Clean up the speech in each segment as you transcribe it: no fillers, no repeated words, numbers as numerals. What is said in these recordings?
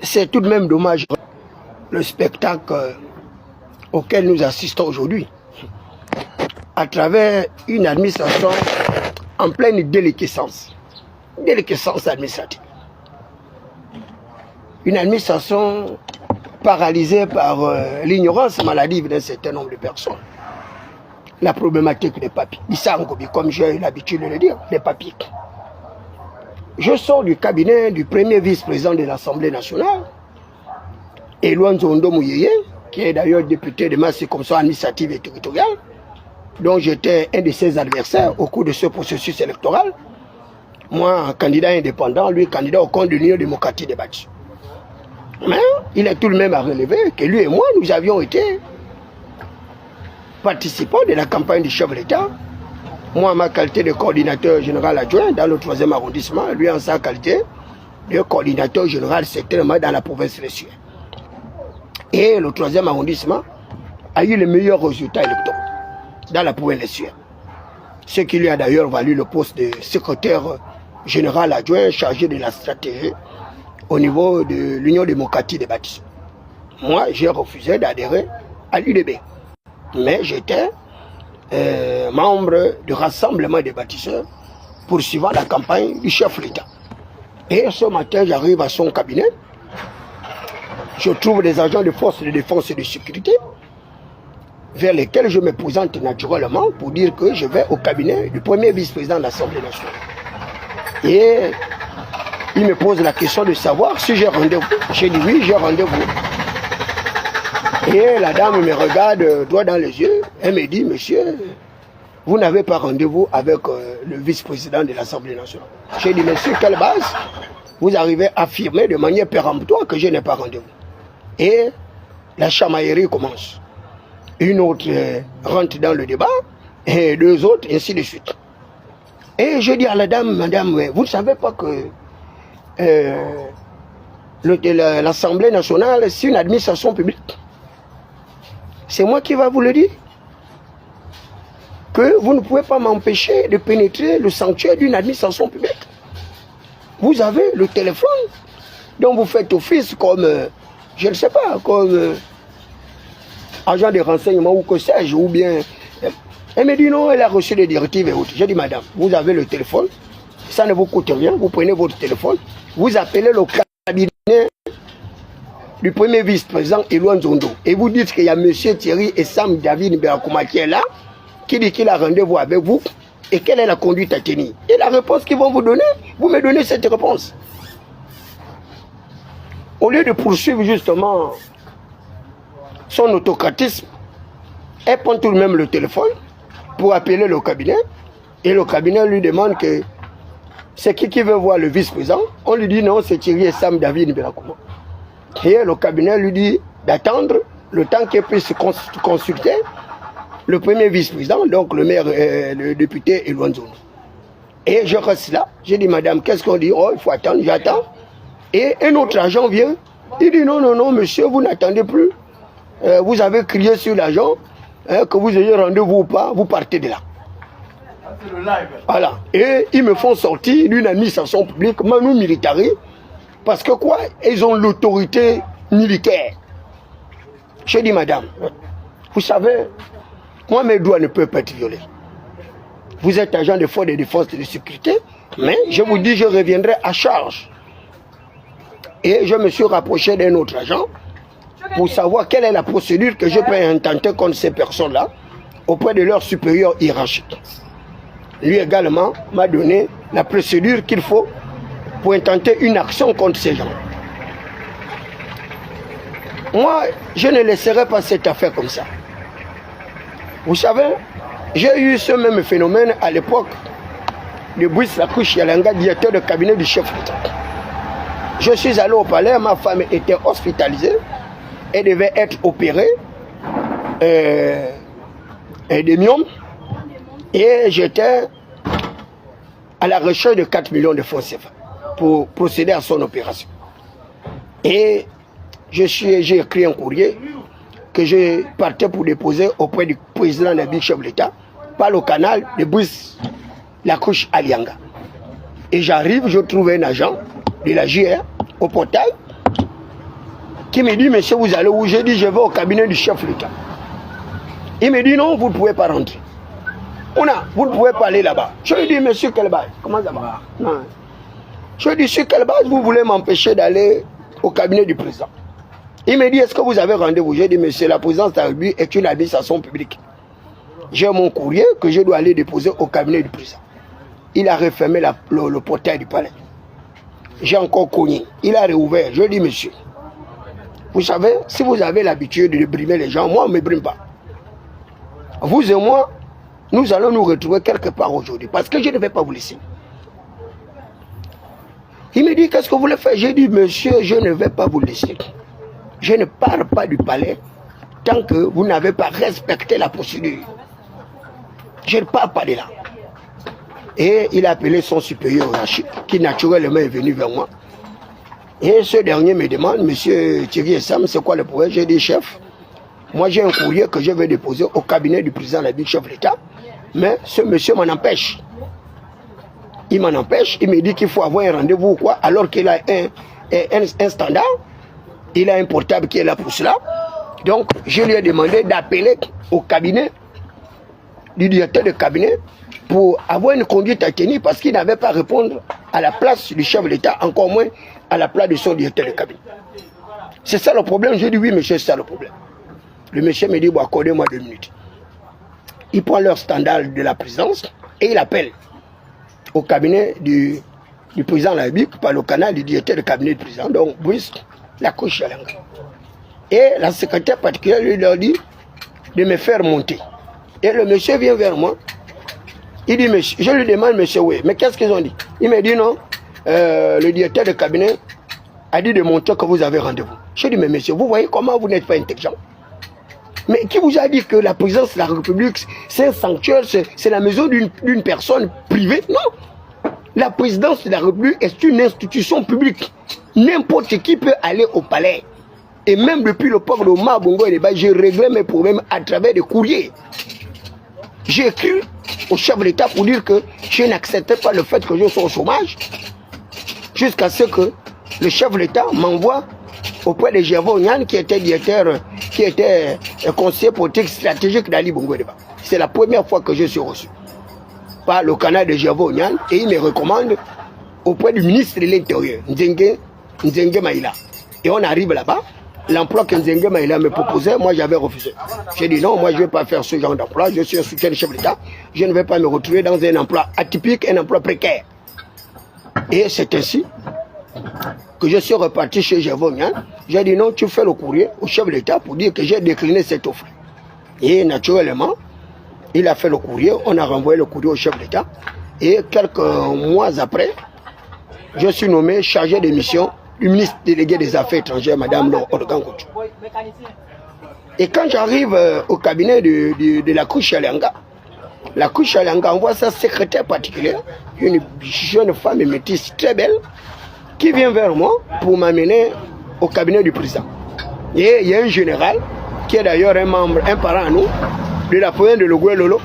c'est tout de même dommage le spectacle auquel nous assistons aujourd'hui, à travers une administration en pleine déliquescence administrative. Une administration paralysée par l'ignorance maladive d'un certain nombre de personnes. La problématique des papiers. Comme j'ai l'habitude de le dire, les papiers. Je sors du cabinet du premier vice-président de l'Assemblée nationale, Éloi Nzondo Mouyeye, qui est d'ailleurs député de ma circonscription administrative et territoriale, dont j'étais un de ses adversaires au cours de ce processus électoral. Moi, candidat indépendant, lui, candidat au compte de l'Union démocratique des bâtiments. Mais il est tout de même à relever que lui et moi, nous avions été participants de la campagne du chef de l'État. Moi, en ma qualité de coordinateur général adjoint dans le 3e arrondissement, lui en sa qualité de coordinateur général sectoriel dans la province de Suède. Et le 3e arrondissement a eu les meilleurs résultats électoraux dans la province de Suède. Ce qui lui a d'ailleurs valu le poste de secrétaire général adjoint chargé de la stratégie au niveau de l'Union démocratique des bâtiments. Moi, j'ai refusé d'adhérer à l'UDB. Mais j'étais membre du rassemblement des bâtisseurs poursuivant la campagne du chef de l'État. Et ce matin, j'arrive à son cabinet. Je trouve des agents de forces de défense et de sécurité vers lesquels je me présente naturellement pour dire que je vais au cabinet du premier vice-président de l'Assemblée nationale. Et il me pose la question de savoir si j'ai rendez-vous. J'ai dit oui, j'ai rendez-vous. Et la dame me regarde droit dans les yeux. Elle me dit, monsieur, vous n'avez pas rendez-vous avec le vice-président de l'Assemblée nationale. J'ai dit, mais sur quelle base vous arrivez à affirmer de manière péremptoire que je n'ai pas rendez-vous? Et la chamaillerie commence. Une autre rentre dans le débat, et deux autres, ainsi de suite. Et je dis à la dame, madame, vous ne savez pas que l'Assemblée nationale, c'est une administration publique. C'est moi qui va vous le dire. Que vous ne pouvez pas m'empêcher de pénétrer le sanctuaire d'une administration publique. Vous avez le téléphone dont vous faites office comme, je ne sais pas, comme agent de renseignement ou que sais-je, ou bien... Elle me dit non, elle a reçu des directives et autres. J'ai dit, madame, vous avez le téléphone, ça ne vous coûte rien, vous prenez votre téléphone, vous appelez le cabinet du premier vice-président Éloi Nzondo et vous dites qu'il y a M. Thierry et Sam David Mberakouma qui est là, qui dit qu'il a rendez-vous avec vous et quelle est la conduite à tenir. Et la réponse qu'ils vont vous donner, vous me donnez cette réponse. Au lieu de poursuivre justement son autocratisme, elle prend tout de même le téléphone pour appeler le cabinet et le cabinet lui demande que c'est qui veut voir le vice-président. On lui dit non, c'est Thierry et Sam David Mberakouma. Et le cabinet lui dit d'attendre le temps qu'il puisse consulter le premier vice-président, donc le maire, le député Éloi Nzondo. Et je reste là, j'ai dit madame, qu'est-ce qu'on dit? Oh, il faut attendre, j'attends. Et un autre agent vient, il dit non, non, non, monsieur, vous n'attendez plus. Vous avez crié sur l'agent, que vous ayez rendez-vous ou pas, vous partez de là. C'est le live. Voilà. Et ils me font sortir d'une administration publique, manu militari, parce que quoi? Ils ont l'autorité militaire. J'ai dit, madame, vous savez, moi mes droits ne peuvent pas être violés. Vous êtes agent de force de défense et de sécurité, mais je vous dis, je reviendrai à charge. Et je me suis rapproché d'un autre agent pour savoir quelle est la procédure que je peux intenter contre ces personnes-là auprès de leur supérieur hiérarchique. Lui également m'a donné la procédure qu'il faut pour intenter une action contre ces gens. Moi, je ne laisserai pas cette affaire comme ça. Vous savez, j'ai eu ce même phénomène à l'époque de Brice Lacouche Yalanga, directeur de cabinet du chef d'État. Je suis allé au palais, ma femme était hospitalisée. Elle devait être opérée des myomes et j'étais à la recherche de 4 millions de francs CFA pour procéder à son opération. Et j'ai écrit un courrier que je partais pour déposer auprès du président Nabil chef de l'État par le canal de Brice Lacouche Alianga. Et j'arrive, je trouve un agent de la JR au portail. qui me dit, monsieur, vous allez où? J'ai dit, je vais au cabinet du chef de l'État. Il me dit, non, vous ne pouvez pas rentrer. Vous ne pouvez pas aller là-bas. Je lui ai dit, monsieur, quelle base? Comment ça va? Non. Je lui ai dit, sur quelle base vous voulez m'empêcher d'aller au cabinet du président? Il me dit, est-ce que vous avez rendez-vous? J'ai dit, monsieur, la présidence de la République est une administration publique. J'ai mon courrier que je dois aller déposer au cabinet du président. Il a refermé le portail du palais. J'ai encore cogné. Il a réouvert. Je lui ai dit, monsieur, vous savez, si vous avez l'habitude de brimer les gens, moi, on ne me brime pas. Vous et moi, nous allons nous retrouver quelque part aujourd'hui. Parce que je ne vais pas vous laisser. Il me dit, qu'est-ce que vous voulez faire? J'ai dit, monsieur, je ne vais pas vous laisser. Je ne pars pas du palais tant que vous n'avez pas respecté la procédure. Je ne pars pas de là. Et il a appelé son supérieur qui naturellement est venu vers moi. Et ce dernier me demande, monsieur Thierry Essam, c'est quoi le problème? J'ai dit, chef, moi j'ai un courrier que je vais déposer au cabinet du président de la République, chef de l'État, mais ce monsieur m'en empêche. Il m'en empêche, il me dit qu'il faut avoir un rendez-vous ou quoi, alors qu'il a un standard, il a un portable qui est là pour cela. Donc je lui ai demandé d'appeler au cabinet du directeur de cabinet pour avoir une conduite à tenir parce qu'il n'avait pas à répondre à la place du chef de l'État, encore moins à la place de son directeur de cabinet. C'est ça le problème? J'ai dit oui monsieur, c'est ça le problème. Le monsieur me dit, bon, accordez-moi 2 minutes. Il prend leur standard de la présidence et il appelle au cabinet du président de la République par le canal du directeur de cabinet du président, donc Brice Lacoche-Chalanga. Et la secrétaire particulière lui leur dit de me faire monter. Et le monsieur vient vers moi. Il dit, monsieur, je lui demande, monsieur, oui, mais qu'est-ce qu'ils ont dit? Il me dit, non, le directeur de cabinet a dit de monter que vous avez rendez-vous. Je dis, mais monsieur, vous voyez comment vous n'êtes pas intelligent? Mais qui vous a dit que la présidence de la République, c'est un sanctuaire, c'est la maison d'une personne privée? Non. La présidence de la République est une institution publique. N'importe qui peut aller au palais. Et même depuis le peuple de Omar Bongo et Deba, j'ai réglé mes problèmes à travers des courriers. J'ai écrit au chef de l'État pour dire que je n'acceptais pas le fait que je sois au chômage, jusqu'à ce que le chef de l'État m'envoie auprès de Gervais Onyan, qui était directeur, qui était conseiller politique stratégique d'Ali Bongo Deba. C'est la première fois que je suis reçu par le canal de Gervais Onyan et il me recommande auprès du ministre de l'Intérieur, Nzenge Maïla. Et on arrive là-bas, l'emploi que Nzenge Maïla me proposait, moi j'avais refusé. J'ai dit non, moi je ne vais pas faire ce genre d'emploi, je suis un soutien du chef de l'État, je ne vais pas me retrouver dans un emploi atypique, un emploi précaire. Et c'est ainsi que je suis reparti chez Gervais Onyan. J'ai dit non, tu fais le courrier au chef de l'État pour dire que j'ai décliné cette offre. Et naturellement, il a fait le courrier, on a renvoyé le courrier au chef de l'État. Et quelques mois après, je suis nommé chargé de mission du ministre délégué des Affaires étrangères, Madame Laure Odogan-Koutou. Et quand j'arrive au cabinet de la Lacoche-Chalanga, la Lacoche-Chalanga envoie sa secrétaire particulière, une jeune femme métisse très belle, qui vient vers moi pour m'amener au cabinet du président. Et il y a un général, qui est d'ailleurs un membre, un parent à nous, de la province de Logoué Lolo.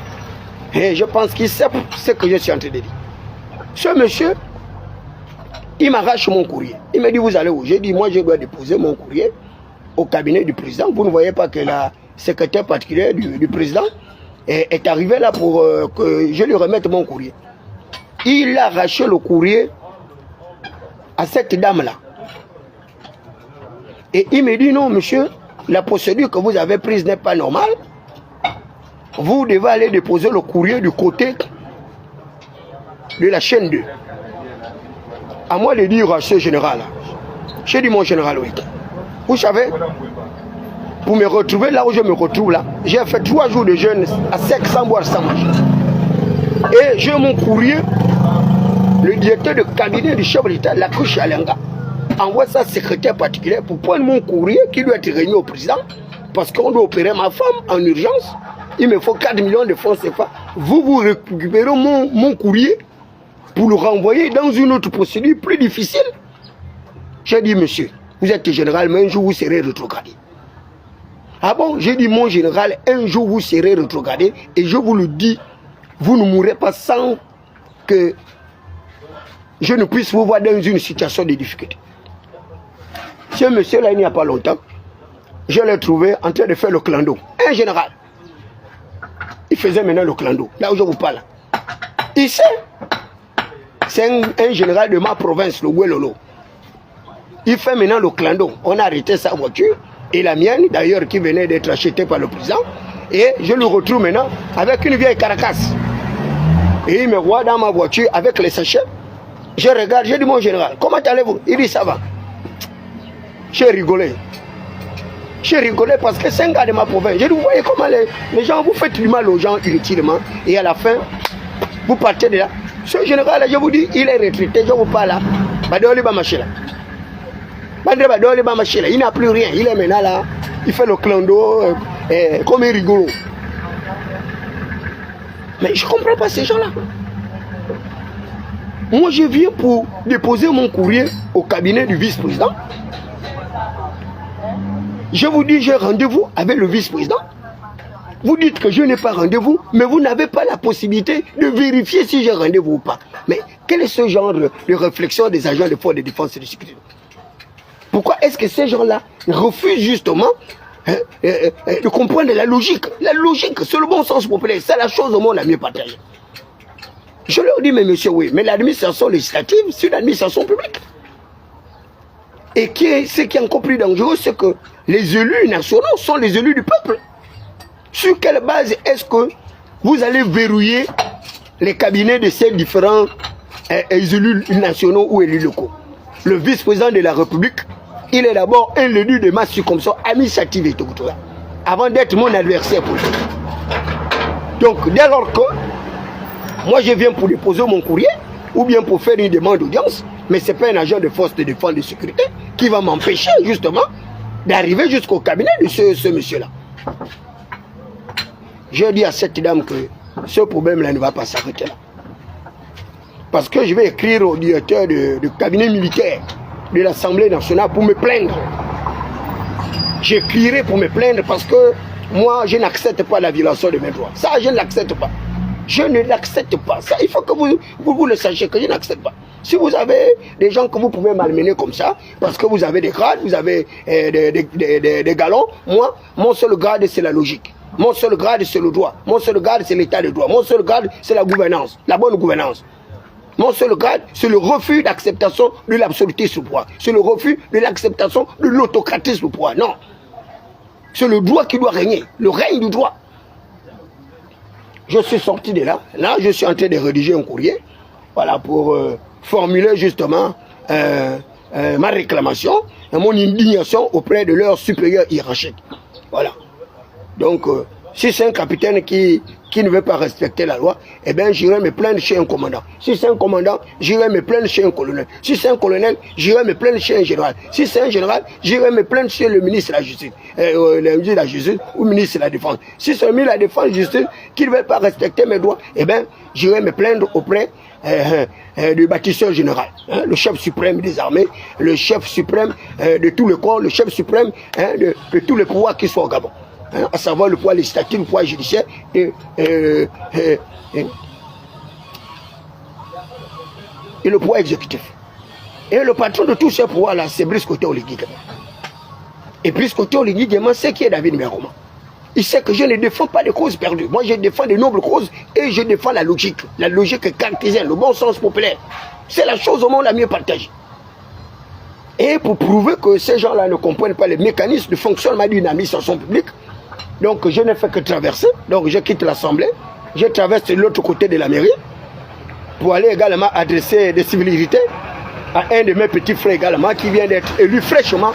Et je pense qu'il sait ce que je suis en train de dire. Ce monsieur, il m'arrache mon courrier. Il me dit, vous allez où? J'ai dit, moi je dois déposer mon courrier au cabinet du président. Vous ne voyez pas que la secrétaire particulière du président est arrivée là pour que je lui remette mon courrier. Il a arraché le courrier à cette dame-là. Et il me dit, non monsieur, la procédure que vous avez prise n'est pas normale. Vous devez aller déposer le courrier du côté de la chaîne 2. À moi de dire à ce général-là, j'ai dit mon général, oui. Vous savez, pour me retrouver là où je me retrouve là, j'ai fait 3 jours de jeûne à sec, sans boire, sans manger. Et j'ai mon courrier, le directeur de cabinet du chef de l'État, Lacoche-Chalanga, envoie sa secrétaire particulière pour prendre mon courrier qui doit être remis au président, parce qu'on doit opérer ma femme en urgence. Il me faut 4 millions de francs CFA. Vous récupérez mon courrier pour le renvoyer dans une autre procédure plus difficile. J'ai dit, monsieur, vous êtes général, mais un jour vous serez rétrogradé. Ah bon? J'ai dit, mon général, un jour vous serez rétrogradé, et je vous le dis, vous ne mourrez pas sans que je ne puisse vous voir dans une situation de difficulté. Ce monsieur-là, il n'y a pas longtemps, je l'ai trouvé en train de faire le clando. Un général. Il faisait maintenant le clando. Là où je vous parle. Ici, c'est un général de ma province, le Ouelolo. Il fait maintenant le clando. On a arrêté sa voiture et la mienne, d'ailleurs, qui venait d'être achetée par le président. Et je le retrouve maintenant avec une vieille caracasse. Et il me voit dans ma voiture avec les sachets. Je regarde, je dis mon général, comment allez-vous? Il dit ça va. J'ai rigolé. J'ai rigolé parce que c'est un gars de ma province. Je dis, vous voyez comment les gens, vous faites du mal aux gens inutilement. Et à la fin, vous partez de là. Ce général, je vous dis, il est retraité, je vous parle là. Il n'a plus rien. Il est maintenant là. Il fait le clando comme un rigolo. Mais je ne comprends pas ces gens-là. Moi, je viens pour déposer mon courrier au cabinet du vice-président. Je vous dis, j'ai rendez-vous avec le vice-président. Vous dites que je n'ai pas rendez-vous, mais vous n'avez pas la possibilité de vérifier si j'ai rendez-vous ou pas. Mais quel est ce genre de réflexion des agents de force de défense et de sécurité? Pourquoi est-ce que ces gens-là refusent justement de comprendre la logique? La logique, c'est le bon sens populaire. C'est la chose au monde la mieux partagée. Je leur dis, mais monsieur, oui, mais l'administration législative, c'est une administration publique. Et ce qui est encore plus dangereux, c'est que les élus nationaux sont les élus du peuple. Sur quelle base est-ce que vous allez verrouiller les cabinets de ces différents élus nationaux ou élus locaux? Le vice-président de la République, il est d'abord un élu de ma circonscription administrative et tout, avant d'être mon adversaire politique. Donc, dès lors que moi je viens pour déposer mon courrier, ou bien pour faire une demande d'audience, mais ce n'est pas un agent de force de défense et de sécurité qui va m'empêcher justement d'arriver jusqu'au cabinet de ce monsieur-là. Je dis à cette dame que ce problème-là ne va pas s'arrêter là. Parce que je vais écrire au directeur du cabinet militaire de l'Assemblée nationale pour me plaindre. J'écrirai pour me plaindre parce que moi, je n'accepte pas la violation de mes droits. Ça, je ne l'accepte pas. Je ne l'accepte pas. Ça, il faut que vous le sachiez que je n'accepte pas. Si vous avez des gens que vous pouvez malmener comme ça, parce que vous avez des grades, vous avez des galons, moi, mon seul grade, c'est la logique. Mon seul grade, c'est le droit. Mon seul grade, c'est l'état de droit. Mon seul grade, c'est la gouvernance, la bonne gouvernance. Mon seul grade, c'est le refus d'acceptation de l'absolutisme au pouvoir. C'est le refus de l'acceptation de l'autocratisme au pouvoir. Non. C'est le droit qui doit régner. Le règne du droit. Je suis sorti de là. Là, je suis en train de rédiger un courrier. Voilà, pour formuler justement ma réclamation et mon indignation auprès de leurs supérieurs hiérarchiques. Voilà. Donc, si c'est un capitaine qui ne veut pas respecter la loi, eh bien, j'irai me plaindre chez un commandant. Si c'est un commandant, j'irai me plaindre chez un colonel. Si c'est un colonel, j'irai me plaindre chez un général. Si c'est un général, j'irai me plaindre chez le ministre de la Justice, le ministre de la Justice ou le ministre de la Défense. Si c'est le ministre de la Défense et de la Justice qui ne veut pas respecter mes droits, eh bien, j'irai me plaindre auprès du bâtisseur général, hein, le chef suprême des armées, le chef suprême de tout le corps, le chef suprême de tous les pouvoirs qui sont au Gabon. Hein, à savoir le pouvoir législatif, le pouvoir judiciaire et le pouvoir exécutif. Et le patron de tous ces pouvoirs-là, c'est Brice Côté Oligui. Et Brice Côté Oligui, c'est qui est David Meroma. Il sait que je ne défends pas des causes perdues. Moi, je défends de nobles causes et je défends la logique cartésienne, le bon sens populaire. C'est la chose au monde la mieux partagée. Et pour prouver que ces gens-là ne comprennent pas les mécanismes de fonctionnement d'une administration publique, donc je n'ai fait que traverser. Donc je quitte l'Assemblée, je traverse de l'autre côté de la mairie pour aller également adresser des civilités à un de mes petits frères également qui vient d'être élu fraîchement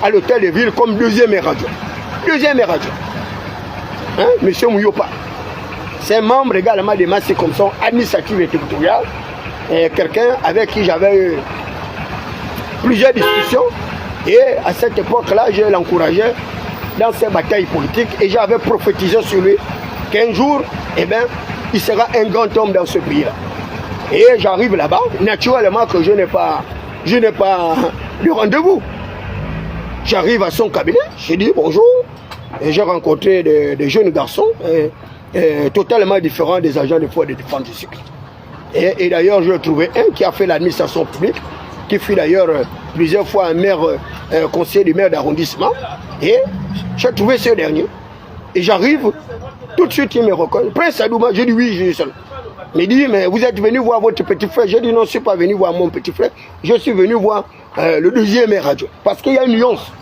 à l'hôtel de ville comme deuxième maire adjoint. Deuxième maire adjoint. Hein, monsieur Mouyopa. C'est un membre également de ma circonscription administrative et territoriale. Quelqu'un avec qui j'avais eu plusieurs discussions. Et à cette époque-là, je l'encourageais dans ses batailles politiques et j'avais prophétisé sur lui qu'un jour, eh bien, il sera un grand homme dans ce pays-là. Et j'arrive là-bas, naturellement que je n'ai pas de rendez-vous. J'arrive à son cabinet, je dis bonjour, et j'ai rencontré des jeunes garçons totalement différents des agents de force de défense de sécurité. Et d'ailleurs, j'ai trouvé un qui a fait l'administration publique, qui fut d'ailleurs plusieurs fois un maire, conseiller du maire d'arrondissement. Et j'ai trouvé ce dernier. Et j'arrive, tout de suite il me reconnaît. Prince Adouma, j'ai dit oui, je suis seul. Il me dit, mais vous êtes venu voir votre petit frère. J'ai dit non, je ne suis pas venu voir mon petit frère. Je suis venu voir le deuxième maire adjoint. Parce qu'il y a une nuance.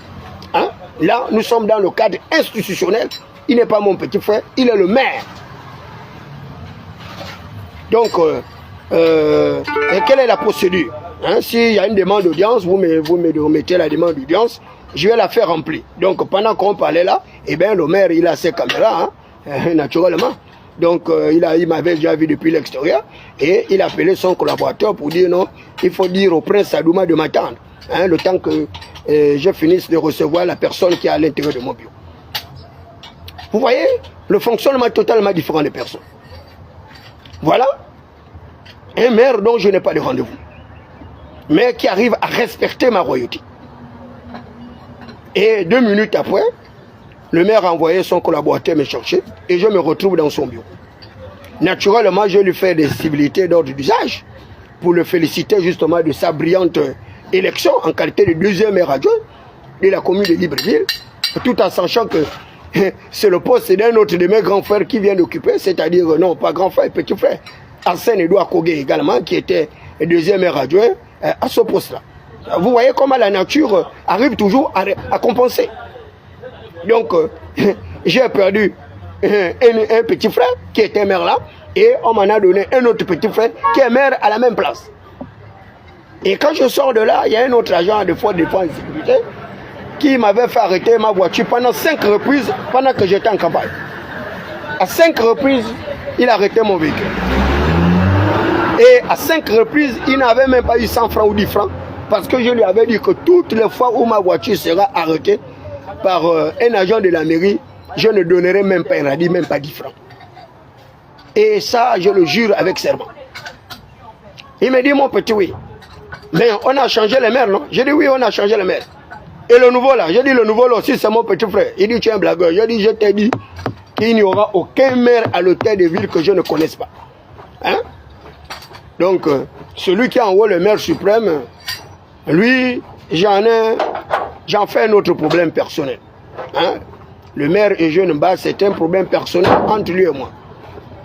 Hein? Là, nous sommes dans le cadre institutionnel. Il n'est pas mon petit frère, il est le maire. Donc, quelle est la procédure? Hein? S'il y a une demande d'audience, vous me remettez la demande d'audience, je vais la faire remplir. Donc, pendant qu'on parlait là, eh bien, le maire, il a ses caméras, hein, naturellement. Donc, il m'avait déjà vu depuis l'extérieur et il a appelé son collaborateur pour dire non, il faut dire au prince Adouma de m'attendre, hein, le temps que je finisse de recevoir la personne qui est à l'intérieur de mon bureau. Vous voyez, le fonctionnement est totalement différent des personnes. Voilà un maire dont je n'ai pas de rendez-vous, mais qui arrive à respecter ma royauté. Et 2 minutes après, le maire a envoyé son collaborateur me chercher et je me retrouve dans son bureau. Naturellement, je lui fais des civilités d'ordre d'usage pour le féliciter justement de sa brillante élection en qualité de deuxième maire adjoint de la commune de Libreville, tout en sachant que c'est le poste d'un autre de mes grands frères qui vient d'occuper, c'est-à-dire, non, pas grand frère, petit frère, Arsène Edouard Kogé également, qui était deuxième maire adjoint à ce poste-là. Vous voyez comment la nature arrive toujours à compenser. Donc, j'ai perdu un petit frère qui était maire là, et on m'en a donné un autre petit frère qui est maire à la même place. Et quand je sors de là, il y a un autre agent de force de défense et sécurité qui m'avait fait arrêter ma voiture pendant 5 reprises pendant que j'étais en campagne. À 5 reprises, il a arrêté mon véhicule. Et à 5 reprises, il n'avait même pas eu 100 francs ou 10 francs parce que je lui avais dit que toutes les fois où ma voiture sera arrêtée par un agent de la mairie, je ne donnerai même pas un radis, même pas 10 francs. Et ça, je le jure avec serment. Il me dit, mon petit, oui. Mais on a changé les maires, non? J'ai dit, oui, on a changé les maires. Et le nouveau là, j'ai dit, le nouveau là aussi, c'est mon petit frère. Il dit, tu es un blagueur. J'ai dit, je t'ai dit qu'il n'y aura aucun maire à l'hôtel de ville que je ne connaisse pas. Hein? Donc, celui qui envoie le maire suprême, lui, j'en fais un autre problème personnel. Hein? Le maire et Jeune Bas, c'est un problème personnel entre lui et moi.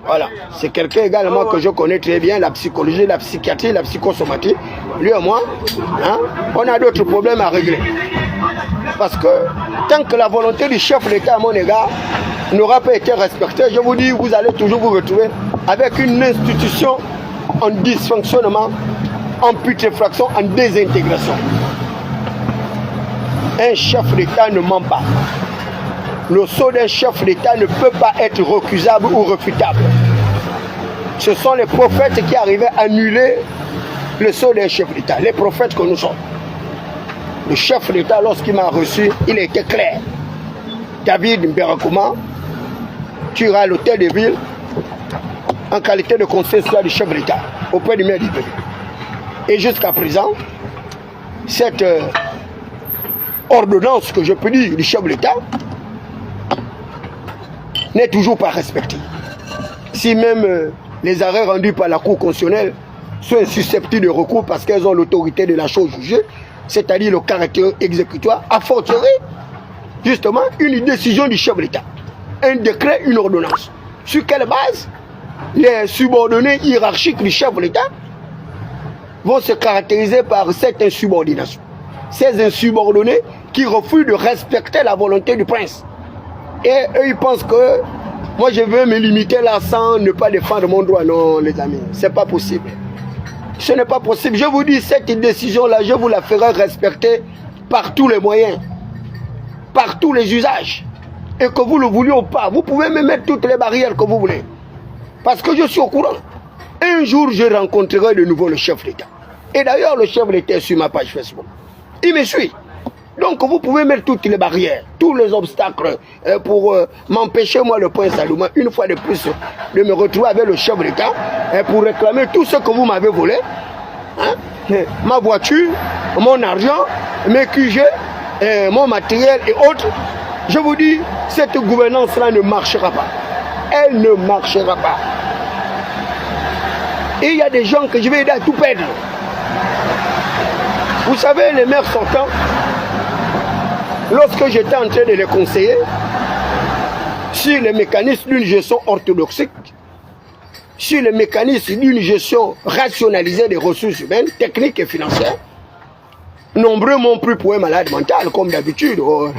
Voilà, c'est quelqu'un également que je connais très bien, la psychologie, la psychiatrie, la psychosomatie. Lui et moi, hein, on a d'autres problèmes à régler. Parce que tant que la volonté du chef de l'État à mon égard n'aura pas été respectée, je vous dis, vous allez toujours vous retrouver avec une institution en dysfonctionnement, en putréfaction, en désintégration. Un chef d'État ne ment pas. Le sceau d'un chef d'État ne peut pas être recusable ou refutable. Ce sont les prophètes qui arrivaient à annuler le sceau d'un chef d'État, les prophètes que nous sommes. Le chef d'État, lorsqu'il m'a reçu, il était clair. David Mberakouma, tu iras à l'hôtel de ville en qualité de conseiller du chef d'État auprès du maire d'Ibreville. Et jusqu'à présent, cette ordonnance que je peux dire du chef de l'État n'est toujours pas respectée. Si même les arrêts rendus par la Cour constitutionnelle sont susceptibles de recours parce qu'elles ont l'autorité de la chose jugée, c'est-à-dire le caractère exécutoire, a fortiori, justement, une décision du chef de l'État. Un décret, une ordonnance. Sur quelle base les subordonnés hiérarchiques du chef de l'État vont se caractériser par cette insubordination. Ces insubordonnés qui refusent de respecter la volonté du prince. Et eux, ils pensent que moi, je veux me limiter là sans ne pas défendre mon droit. Non, les amis, c'est pas possible. Ce n'est pas possible. Je vous dis, cette décision-là, je vous la ferai respecter par tous les moyens, par tous les usages. Et que vous le vouliez ou pas, vous pouvez me mettre toutes les barrières que vous voulez. Parce que je suis au courant. Un jour, je rencontrerai de nouveau le chef d'État. Et d'ailleurs, le chef d'État est sur ma page Facebook. Il me suit. Donc, vous pouvez mettre toutes les barrières, tous les obstacles pour m'empêcher, moi, le prince Adouma, une fois de plus, de me retrouver avec le chef d'État pour réclamer tout ce que vous m'avez volé. Hein? Ma voiture, mon argent, mes QG, mon matériel et autres. Je vous dis, cette gouvernance-là ne marchera pas. Elle ne marchera pas. Et il y a des gens que je vais aider à tout perdre. Vous savez, les maires sortants, lorsque j'étais en train de les conseiller sur les mécanismes d'une gestion orthodoxique, sur les mécanismes d'une gestion rationalisée des ressources humaines, techniques et financières, nombreux m'ont pris pour un malade mental, comme d'habitude. Oh,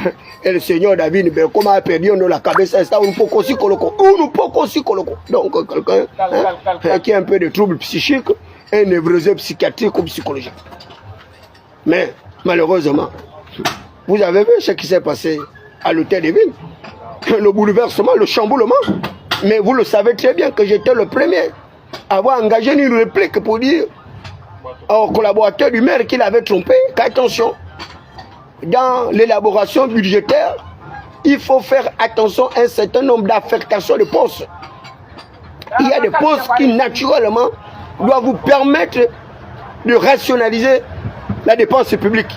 et le Seigneur David, ben, comment a perdu dans la cabeza, ça, on peut aussi coloco. Donc, quelqu'un qui a un peu de troubles psychiques, un névrosé psychiatrique ou psychologique. Mais, malheureusement, vous avez vu ce qui s'est passé à l'hôtel de ville, le bouleversement, le chamboulement. Mais vous le savez très bien que j'étais le premier à avoir engagé une réplique pour dire au collaborateur du maire qu'il avait trompé, qu'attention, dans l'élaboration budgétaire, il faut faire attention à un certain nombre d'affectations de postes. Il y a des postes qui naturellement doivent vous permettre de rationaliser la dépense publique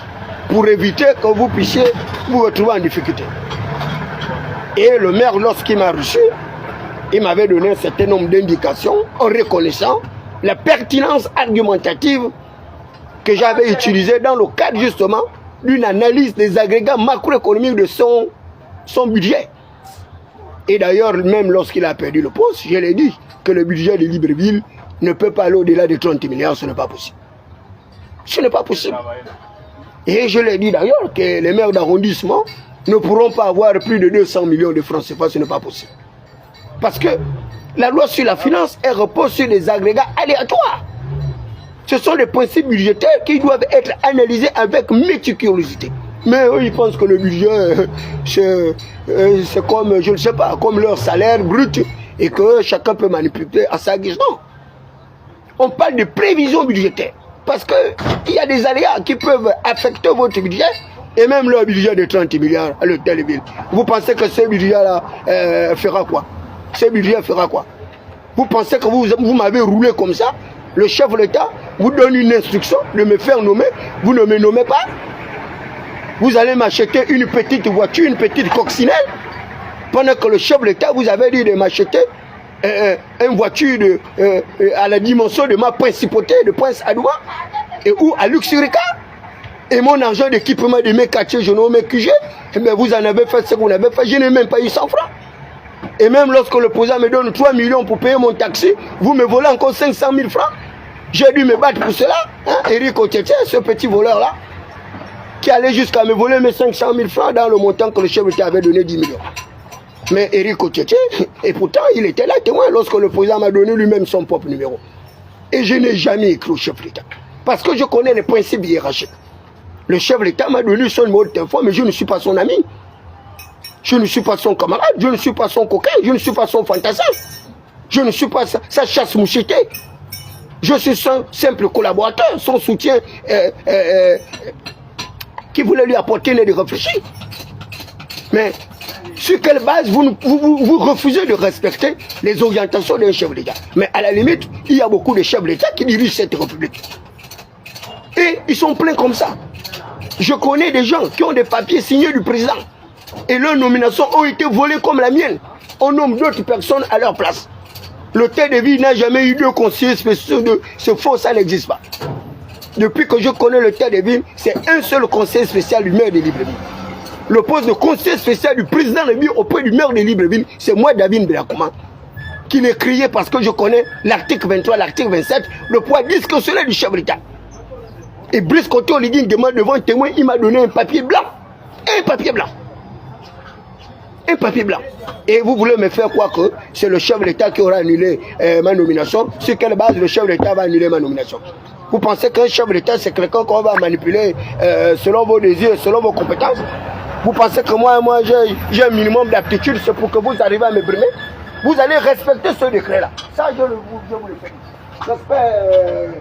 pour éviter que vous puissiez vous retrouver en difficulté. Et le maire, lorsqu'il m'a reçu, il m'avait donné un certain nombre d'indications en reconnaissant la pertinence argumentative que j'avais utilisée dans le cadre justement d'une analyse des agrégats macroéconomiques de son budget. Et d'ailleurs, même lorsqu'il a perdu le poste, je l'ai dit que le budget de Libreville ne peut pas aller au-delà de 30 milliards, ce n'est pas possible. Ce n'est pas possible. Et je l'ai dit d'ailleurs que les maires d'arrondissement ne pourront pas avoir plus de 200 millions de francs CFA, ce n'est pas possible. Parce que la loi sur la finance, elle repose sur des agrégats aléatoires. Ce sont des principes budgétaires qui doivent être analysés avec méticulosité. Mais eux, ils pensent que le budget, c'est comme, je ne sais pas, comme leur salaire brut et que chacun peut manipuler à sa guise. Non. On parle de prévision budgétaire. Parce qu'il y a des aléas qui peuvent affecter votre budget et même leur budget de 30 milliards à l'hôtel de ville. Vous pensez que ce budget-là fera quoi? Ce budget fera quoi? Vous pensez que vous m'avez roulé comme ça? Le chef de l'État vous donne une instruction de me faire nommer, vous ne me nommez pas? Vous allez m'acheter une petite voiture, une petite coccinelle, pendant que le chef de l'État vous avait dit de m'acheter une voiture à la dimension de ma principauté, de Prince Adoua, et ou à Luxurica, et mon argent d'équipement de mes quartiers généraux, mes QG, mais vous en avez fait ce que vous avez fait, je n'ai même pas eu 100 francs. Et même lorsque le président me donne 3 millions pour payer mon taxi, vous me volez encore 500 000 francs. J'ai dû me battre pour cela. Eric Otietie, ce petit voleur-là, qui allait jusqu'à me voler mes 500 000 francs dans le montant que le chef de l'État avait donné 10 millions. Mais Eric Otietie, et pourtant il était là témoin lorsque le président m'a donné lui-même son propre numéro. Et je n'ai jamais écrit au chef de l'État. Parce que je connais les principes hiérarchiques. Le chef de l'État m'a donné son numéro de téléphone, mais je ne suis pas son ami. Je ne suis pas son camarade, je ne suis pas son coquin, je ne suis pas son fantassin. Je ne suis pas sa chasse mouchetée. Je suis son simple collaborateur, son soutien qui voulait lui apporter de réfléchir. Mais sur quelle base vous refusez de respecter les orientations d'un chef d'État? Mais à la limite, il y a beaucoup de chefs d'État qui dirigent cette république. Et ils sont pleins comme ça. Je connais des gens qui ont des papiers signés du président. Et leurs nominations ont été volées comme la mienne. On nomme d'autres personnes à leur place. L'hôtel de ville n'a jamais eu 2 conseillers spéciaux. C'est faux, ça n'existe pas. Depuis que je connais l'hôtel de ville, c'est un seul conseiller spécial du maire de Libreville. Le poste de conseiller spécial du président de ville auprès du maire de Libreville, c'est moi, David Belakoma, qui l'ai crié parce que je connais l'article 23, l'article 27, le poids discrétionnaire du chef de l'État. Et Brice Koto Oligui demande devant un témoin, il m'a donné un papier blanc. Un papier blanc. Un papier blanc. Et vous voulez me faire croire que c'est le chef de l'État qui aura annulé ma nomination? Sur quelle base le chef de l'État va annuler ma nomination? Vous pensez qu'un chef de l'État, c'est quelqu'un qu'on va manipuler selon vos désirs, selon vos compétences? Vous pensez que moi j'ai un minimum d'aptitude, c'est pour que vous arrivez à me brimer? Vous allez respecter ce décret-là. Ça, je vous le fais. J'espère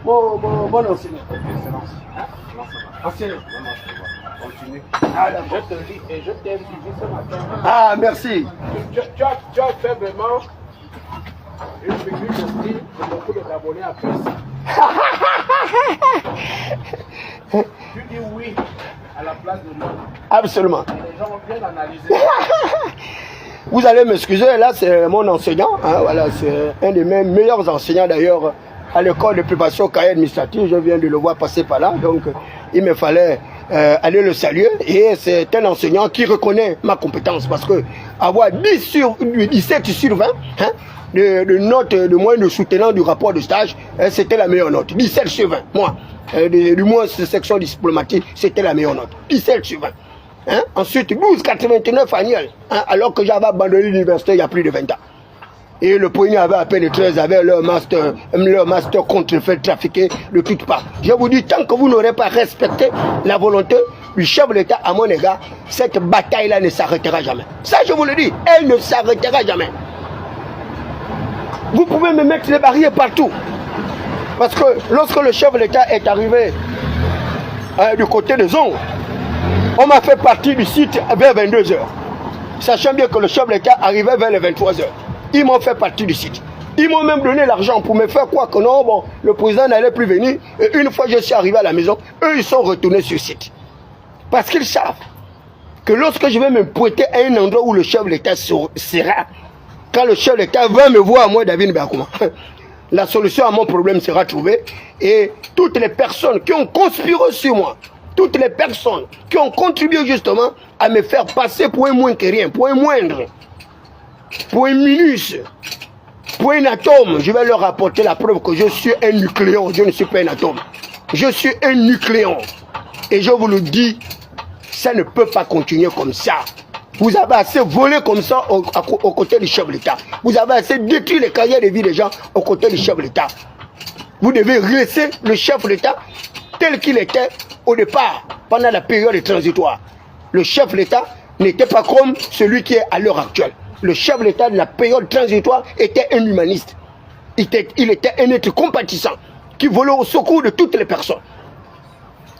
mon enseignant. Enseignant. Continue. Ah, je te lis et je t'ai invité ce matin. Ah, merci. Tu as fait vraiment une figure de style que beaucoup d'abonnés apprécient. Tu dis oui à la place de moi. Absolument. Et les gens ont bien analysé. Vous allez m'excuser, là c'est mon enseignant. Hein, voilà, c'est un de mes meilleurs enseignants d'ailleurs à l'école de préparation cahier administratif, je viens de le voir passer par là, donc il me fallait aller le saluer, et c'est un enseignant qui reconnaît ma compétence, parce que avoir 17 sur 20, hein, de notes de moyenne de soutenant du rapport de stage, c'était la meilleure note. 17 sur 20, moi, du moins section diplomatique, c'était la meilleure note. 17 sur 20. Hein? Ensuite, 12,89 annuel, hein, alors que j'avais abandonné l'université il y a plus de 20 ans. Et le premier avait à peine 13, avait leur master contre le fait de trafiquer de toutes parts. Je vous dis, tant que vous n'aurez pas respecté la volonté du chef de l'État à mon égard, cette bataille-là ne s'arrêtera jamais. Ça, je vous le dis, elle ne s'arrêtera jamais. Vous pouvez me mettre les barrières partout. Parce que lorsque le chef de l'État est arrivé du côté de Zongo, on m'a fait partie du site vers 22h. Sachant bien que le chef de l'État arrivait vers les 23h. Ils m'ont fait partie du site. Ils m'ont même donné l'argent pour me faire croire que non, bon, le président n'allait plus venir. Et une fois que je suis arrivé à la maison, eux, ils sont retournés sur le site. Parce qu'ils savent que lorsque je vais me pointer à un endroit où le chef de l'État sera, quand le chef de l'État va me voir, moi, David Bakouma, la solution à mon problème sera trouvée. Et toutes les personnes qui ont conspiré sur moi, toutes les personnes qui ont contribué justement à me faire passer pour un moins que rien, pour un moindre, pour un minus, pour un atome, je vais leur apporter la preuve que je suis un nucléon, je ne suis pas un atome. Je suis un nucléon. Et je vous le dis, ça ne peut pas continuer comme ça. Vous avez assez volé comme ça aux côtés du chef de l'État. Vous avez assez détruit les carrières de vie des gens aux côtés du chef de l'État. Vous devez laisser le chef de l'État tel qu'il était au départ, pendant la période transitoire. Le chef de l'État n'était pas comme celui qui est à l'heure actuelle. Le chef de l'État de la période transitoire était un humaniste. Il était un être compatissant qui volait au secours de toutes les personnes.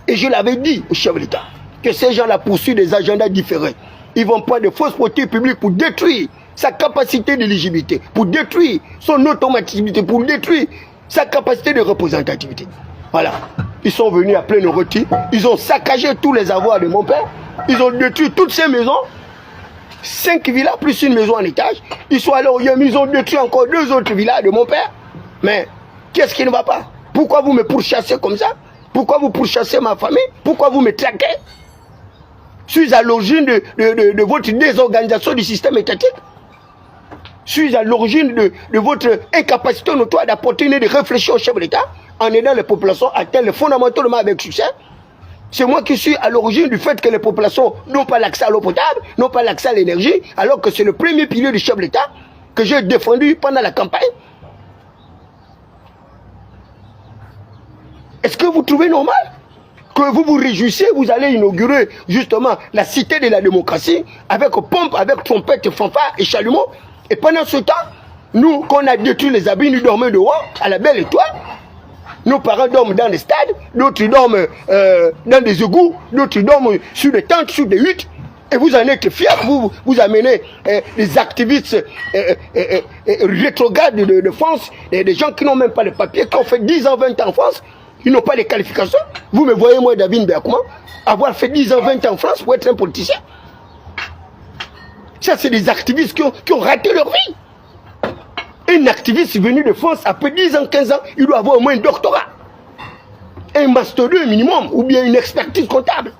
Et je l'avais dit au chef de l'État que ces gens-là poursuivent des agendas différents. Ils vont prendre de fausses politiques publiques pour détruire sa capacité d'éligibilité, pour détruire son automaticité, pour détruire sa capacité de représentativité. Voilà. Ils sont venus à plein rôti. Ils ont saccagé tous les avoirs de mon père. Ils ont détruit toutes ces maisons. 5 villas plus une maison en étage. Ils sont allés au Yem, ils ont détruit encore 2 autres villas de mon père. Mais qu'est-ce qui ne va pas? Pourquoi vous me pourchassez comme ça? Pourquoi vous pourchassez ma famille? Pourquoi vous me traquez? Je suis à l'origine de votre désorganisation du système étatique. Je suis à l'origine de votre incapacité notoire d'apporter une de réfléchir au chef de l'État en aidant les populations à atteindre fondamentalement avec succès. C'est moi qui suis à l'origine du fait que les populations n'ont pas l'accès à l'eau potable, n'ont pas l'accès à l'énergie, alors que c'est le premier pilier du chef de l'État que j'ai défendu pendant la campagne. Est-ce que vous trouvez normal que vous vous réjouissez, vous allez inaugurer justement la cité de la démocratie avec pompe, avec trompette, fanfare et chalumeau, et pendant ce temps, nous, qu'on a détruit les abris, nous dormons dehors à la belle étoile. Nos parents dorment dans les stades, d'autres dorment dans des égouts, d'autres dorment sur des tentes, sur des huttes. Et vous en êtes fiers, vous amenez les activistes rétrogrades de France, des gens qui n'ont même pas les papiers, qui ont fait 10 ans, 20 ans en France, ils n'ont pas les qualifications. Vous me voyez, moi, David Bakouma, avoir fait 10 ans, 20 ans en France pour être un politicien. Ça, c'est des activistes qui ont raté leur vie. Un activiste venu de France, après 10 ans, 15 ans, il doit avoir au moins un doctorat. Un master 2 minimum, ou bien une expertise comptable.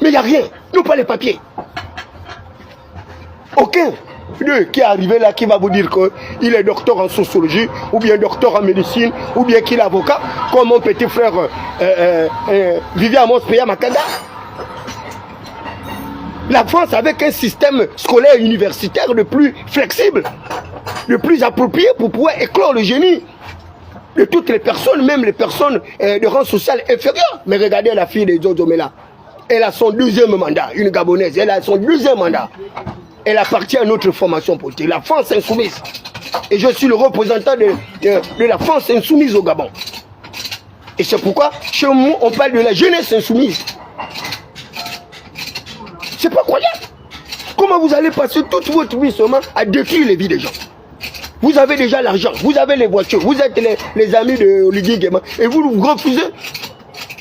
Mais il n'y a rien, non pas les papiers. Aucun d'eux qui est arrivé là, qui va vous dire qu'il est docteur en sociologie, ou bien docteur en médecine, ou bien qu'il est avocat, comme mon petit frère Vivian Amos-Péa Makanda. La France, avec un système scolaire universitaire le plus flexible, le plus approprié pour pouvoir éclore le génie de toutes les personnes, même les personnes de rang social inférieur. Mais regardez la fille de Jojo Mela. Elle a son 2e mandat, une Gabonaise. Elle a son 2e mandat. Elle appartient à notre formation politique, la France insoumise. Et je suis le représentant de la France insoumise au Gabon. Et c'est pourquoi, chez nous, on parle de la jeunesse insoumise. C'est pas croyable. Comment vous allez passer toute votre vie seulement à détruire les vies des gens? Vous avez déjà l'argent, vous avez les voitures, vous êtes les amis de Oligui Nguema, et vous refusez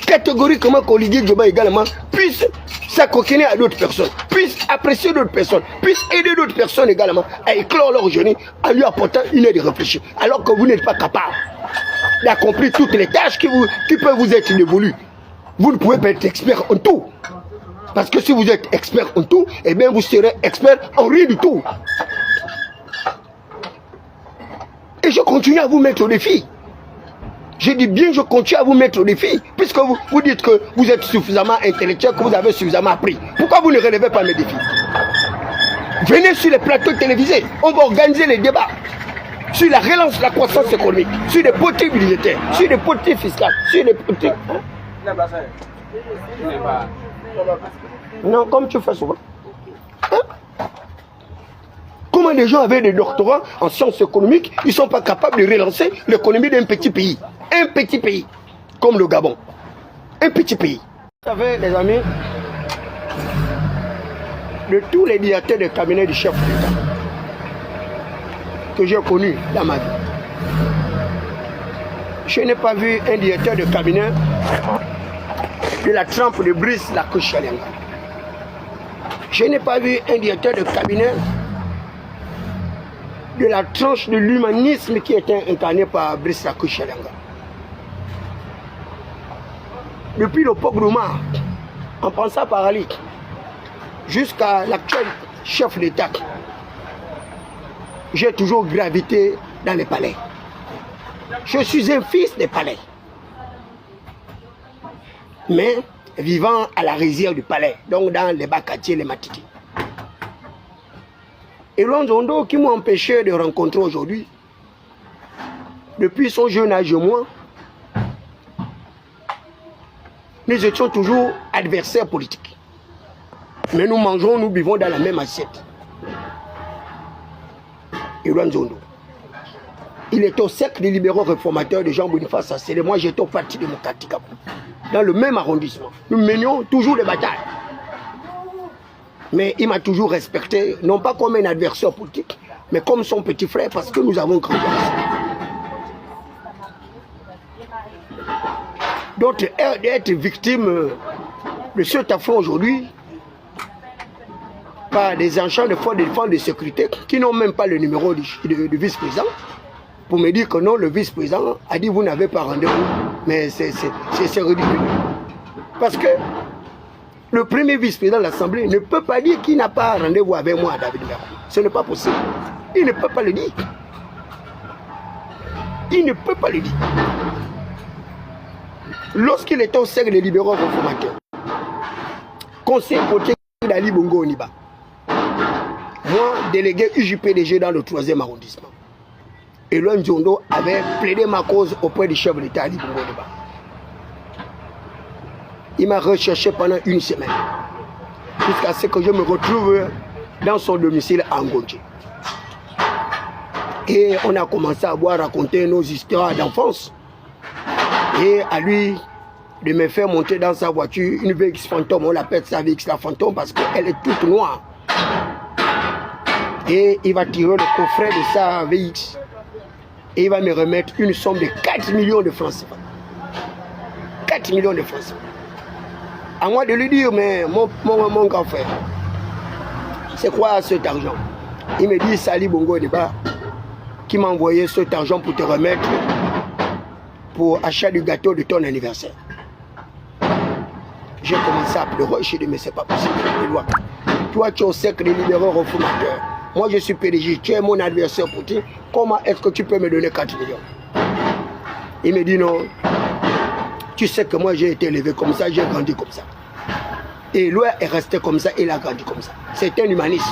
catégoriquement qu'Oligui Nguema également puisse s'acoquiner à d'autres personnes, puisse apprécier d'autres personnes, puisse aider d'autres personnes également à éclore leur génie en lui apportant une aide réfléchie, alors que vous n'êtes pas capable. d'accomplir toutes les tâches qui peuvent vous être dévolues. Vous ne pouvez pas être expert en tout. Parce que si vous êtes expert en tout, eh bien vous serez expert en rien du tout. Et je continue à vous mettre au défi. Je dis bien, je continue à vous mettre au défi. Puisque vous dites que vous êtes suffisamment intellectuel, que vous avez suffisamment appris. Pourquoi vous ne relevez pas mes défis? Venez sur les plateaux télévisés. On va organiser les débats sur la relance de la croissance économique, sur les politiques budgétaires, sur les politiques fiscales, sur les politiques... Non, comme tu fais souvent. Hein? Comment les gens avec des doctorats en sciences économiques, ils ne sont pas capables de relancer l'économie d'un petit pays. Un petit pays, comme le Gabon. Un petit pays. Vous savez, les amis, de tous les directeurs de cabinet du chef d'État que j'ai connu dans ma vie, je n'ai pas vu un directeur de cabinet de la trempe de Brice Lacoste-Chalenga. Je n'ai pas vu un directeur de cabinet de la tranche de l'humanisme qui était incarné par Brice Lacoste-Chalenga. Depuis le Pogrom, en pensant par Ali, jusqu'à l'actuel chef d'État, j'ai toujours gravité dans les palais. Je suis un fils des palais. Mais vivant à la rizière du palais, donc dans les bas quartiers, les Matiti. Et Lonzondo qui m'a empêché de rencontrer aujourd'hui, depuis son jeune âge moi, nous étions toujours adversaires politiques. Mais nous mangeons, nous vivons dans la même assiette. Et Lonzondo, il est au cercle des libéraux réformateurs de Jean-Boniface Assélé. Moi j'étais au parti démocratique dans le même arrondissement. Nous menions toujours des batailles. Mais il m'a toujours respecté, non pas comme un adversaire politique, mais comme son petit frère, parce que nous avons grandi ensemble. Donc, être victime de cet affront aujourd'hui, par des enchants de forces de défense de sécurité qui n'ont même pas le numéro du vice-président, pour me dire que non, le vice-président a dit vous n'avez pas rendez-vous. Mais c'est ridicule. Parce que le premier vice-président de l'Assemblée ne peut pas dire qu'il n'a pas rendez-vous avec moi, David Mercourt. Ce n'est pas possible. Il ne peut pas le dire. Il ne peut pas le dire. Lorsqu'il était au cercle des libéraux réformateurs, conseiller politique d'Ali Bongo Oniba, moi, délégué UJPDG dans le 3e arrondissement, et Lonzondo avait plaidé ma cause auprès du chef de l'État Ali Bongo Oniba. Il m'a recherché pendant une semaine, jusqu'à ce que je me retrouve dans son domicile à Ngonji. Et on a commencé à raconter nos histoires d'enfance. Et à lui de me faire monter dans sa voiture une VX Fantôme. On l'appelle sa VX la Fantôme parce qu'elle est toute noire. Et il va tirer le coffret de sa VX. Et il va me remettre une somme de 4 millions de francs CFA. 4 millions de francs CFA. À moi de lui dire, mais mon grand frère, c'est quoi cet argent? Il me dit, Sali Bongo Oniba, qui m'a envoyé cet argent pour te remettre pour achat du gâteau de ton anniversaire. J'ai commencé à pleurer, je dit, mais c'est pas possible. Toi, tu es au cercle des libéraux réformateurs. Moi, je suis PDG, tu es mon adversaire politique. Comment est-ce que tu peux me donner 4 millions? Il me dit, non. Tu sais que moi j'ai été élevé comme ça, j'ai grandi comme ça. Et lui est resté comme ça, il a grandi comme ça. C'est un humaniste.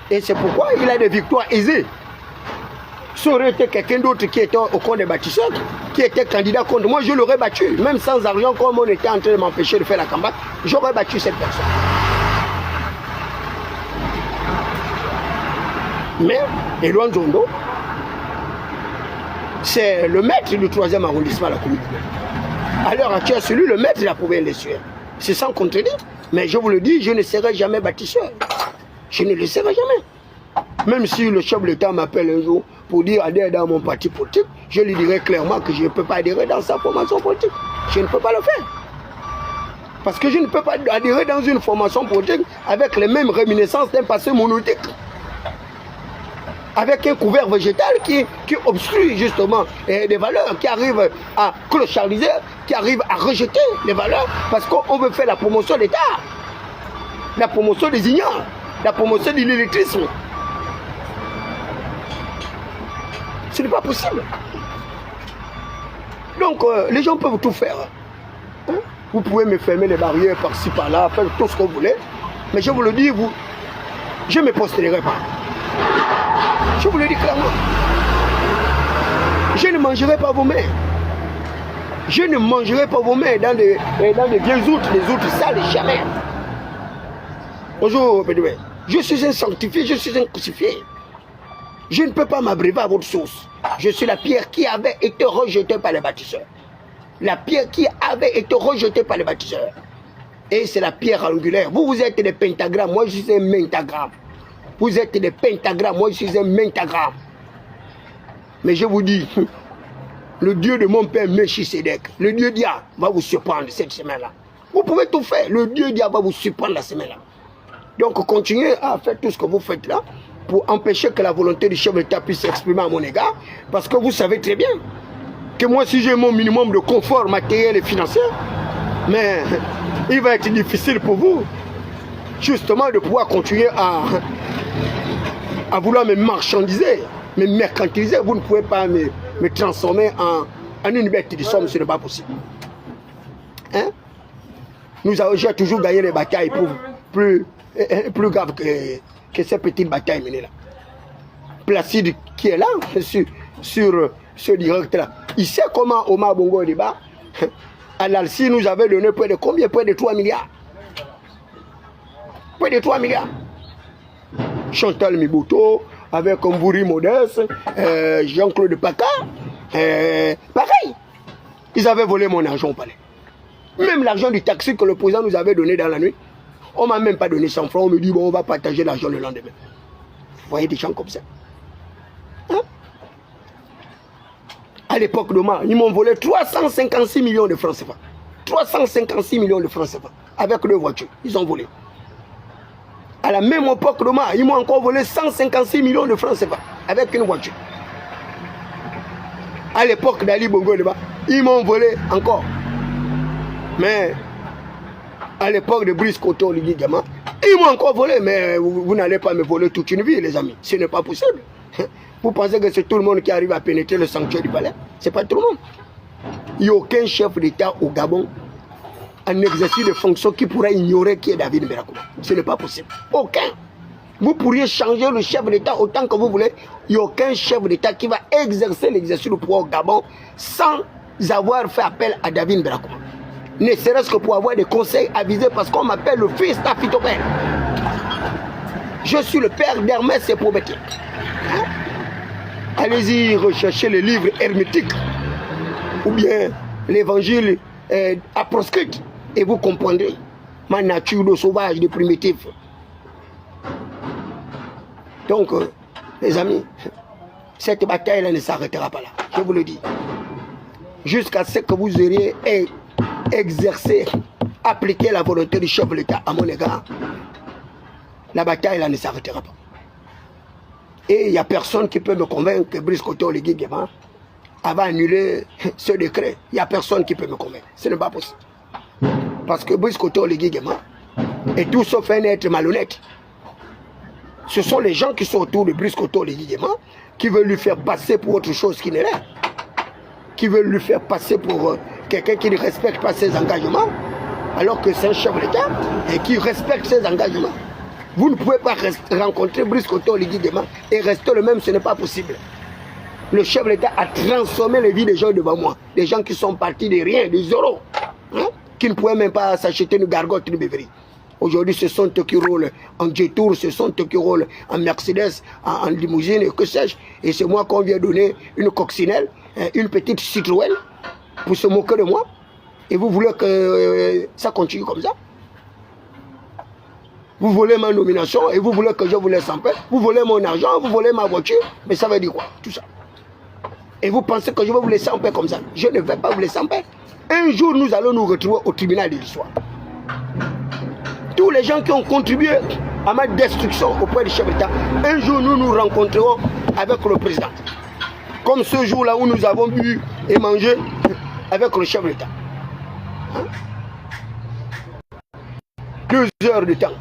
Et c'est pourquoi il a des victoires aisées. Ça aurait été quelqu'un d'autre qui était au compte des bâtisseurs, qui était candidat contre moi, je l'aurais battu. Même sans argent, comme on était en train de m'empêcher de faire la campagne, j'aurais battu cette personne. Mais, Elouane Zondo, c'est le maître du 3e arrondissement de la commune. À l'heure actuelle, c'est lui le maître de la province de l'Essuaire. C'est sans contredire. Mais je vous le dis, je ne serai jamais bâtisseur. Je ne le serai jamais. Même si le chef de l'État m'appelle un jour pour dire adhère dans mon parti politique, je lui dirai clairement que je ne peux pas adhérer dans sa formation politique. Je ne peux pas le faire. Parce que je ne peux pas adhérer dans une formation politique avec les mêmes réminiscences d'un passé monolithique. avec un couvert végétal qui obstrue justement des valeurs, qui arrive à clochardiser, qui arrive à rejeter les valeurs, parce qu'on veut faire la promotion d'État, la promotion des ignorants, la promotion de l'illettrisme. Ce n'est pas possible. Donc, les gens peuvent tout faire. Hein? Vous pouvez me fermer les barrières par-ci, par-là, faire tout ce que vous voulez. Mais je vous le dis, je ne me postulerai pas. Je vous le dis clairement. Je ne mangerai pas vos mains. Je ne mangerai pas vos mains dans des vieilles outres, des outres sales, jamais. Bonjour, Bédouin. Je suis un sanctifié, je suis un crucifié. Je ne peux pas m'abréver à votre source. Je suis la pierre qui avait été rejetée par les bâtisseurs. La pierre qui avait été rejetée par les bâtisseurs. Et c'est la pierre angulaire. Vous, vous êtes des pentagrammes, moi je suis un mentagramme. Vous êtes des pentagrammes, moi je suis un mentagramme. Mais je vous dis, le Dieu de mon père Melchisedec, le Dieu Dia va vous surprendre cette semaine-là. Vous pouvez tout faire, le Dieu Dia va vous surprendre la semaine-là. Donc continuez à faire tout ce que vous faites là pour empêcher que la volonté du chef de l'État puisse s'exprimer à mon égard. Parce que vous savez très bien que moi, si j'ai mon minimum de confort matériel et financier, mais il va être difficile pour vous justement de pouvoir continuer à vouloir me marchandiser, me mercantiliser. Vous ne pouvez pas me transformer en une bête de somme, ce n'est pas possible. Hein? J'ai toujours gagné les batailles plus graves que ces petites batailles menées là. Placide qui est là, sur ce direct-là, il sait comment Omar Bongo débat. À l'Alci nous avait donné près de combien? Près de 3 milliards. Près de 3 milliards. Chantal Miboto, avec Mbouri Modeste, Jean-Claude Paca, pareil. Ils avaient volé mon argent au palais. Même l'argent du taxi que le président nous avait donné dans la nuit, on ne m'a même pas donné 100 francs. On me dit, bon, on va partager l'argent le lendemain. Vous voyez des gens comme ça. Hein? À l'époque d'Omar, ils m'ont volé 356 millions de francs CFA. 356 millions de francs CFA. Avec 2 voitures. Ils ont volé. À la même époque d'Omar, ils m'ont encore volé 156 millions de francs CFA. Avec une voiture. À l'époque d'Ali Bongo Deba, ils m'ont volé encore. Mais à l'époque de Brice Koto Oligui Nguema, ils m'ont encore volé. Mais vous n'allez pas me voler toute une vie, les amis. Ce n'est pas possible. Vous pensez que c'est tout le monde qui arrive à pénétrer le sanctuaire du palais? Ce n'est pas tout le monde. Il n'y a aucun chef d'État au Gabon en exercice de fonction qui pourra ignorer qui est David Mberakouma. Ce n'est pas possible. Aucun. Vous pourriez changer le chef d'État autant que vous voulez. Il n'y a aucun chef d'État qui va exercer l'exercice du pouvoir au Gabon sans avoir fait appel à David Mberakouma. Ne serait-ce que pour avoir des conseils avisés parce qu'on m'appelle le fils d'Afitopère. Je suis le père d'Hermès et Prométhée. Hein? Allez-y rechercher les livres hermétiques ou bien l'évangile à proscrite et vous comprendrez ma nature de sauvage, de primitif. Donc, les amis, cette bataille-là ne s'arrêtera pas là. Je vous le dis. Jusqu'à ce que vous auriez exercé, appliqué la volonté du chef de l'État à mon égard, la bataille-là ne s'arrêtera pas. Et il n'y a personne qui peut me convaincre que Brice Koto Oligui Nguema va annuler ce décret. Il n'y a personne qui peut me convaincre. Ce n'est pas possible. Parce que Brice Koto Oligui Nguema est tout sauf un être malhonnête. Ce sont les gens qui sont autour de Brice Koto Oligui Nguema qui veulent lui faire passer pour autre chose qui n'est là. Qui veulent lui faire passer pour quelqu'un qui ne respecte pas ses engagements, alors que c'est un chef d'État et qui respecte ses engagements. Vous ne pouvez pas rencontrer Brice Koto Oligui Nguema et rester le même, ce n'est pas possible. Le chef de l'État a transformé les vies des gens devant moi. Des gens qui sont partis de rien, de zéro, hein, qui ne pouvaient même pas s'acheter une gargote, une beuverie. Aujourd'hui, ce sont eux qui roulent en J-Tour, ce sont eux qui roulent en Mercedes, en limousine, et que sais-je. Et c'est moi qu'on vient donner une coccinelle, une petite Citroën, pour se moquer de moi. Et vous voulez que ça continue comme ça? Vous volez ma nomination et vous voulez que je vous laisse en paix. Vous volez mon argent, vous volez ma voiture. Mais ça veut dire quoi, tout ça? Et vous pensez que je vais vous laisser en paix comme ça? Je ne vais pas vous laisser en paix. Un jour, nous allons nous retrouver au tribunal de l'histoire. Tous les gens qui ont contribué à ma destruction auprès du chef d'État, un jour, nous nous rencontrerons avec le président. Comme ce jour-là où nous avons bu et mangé avec le chef de l'État. 2 heures de temps,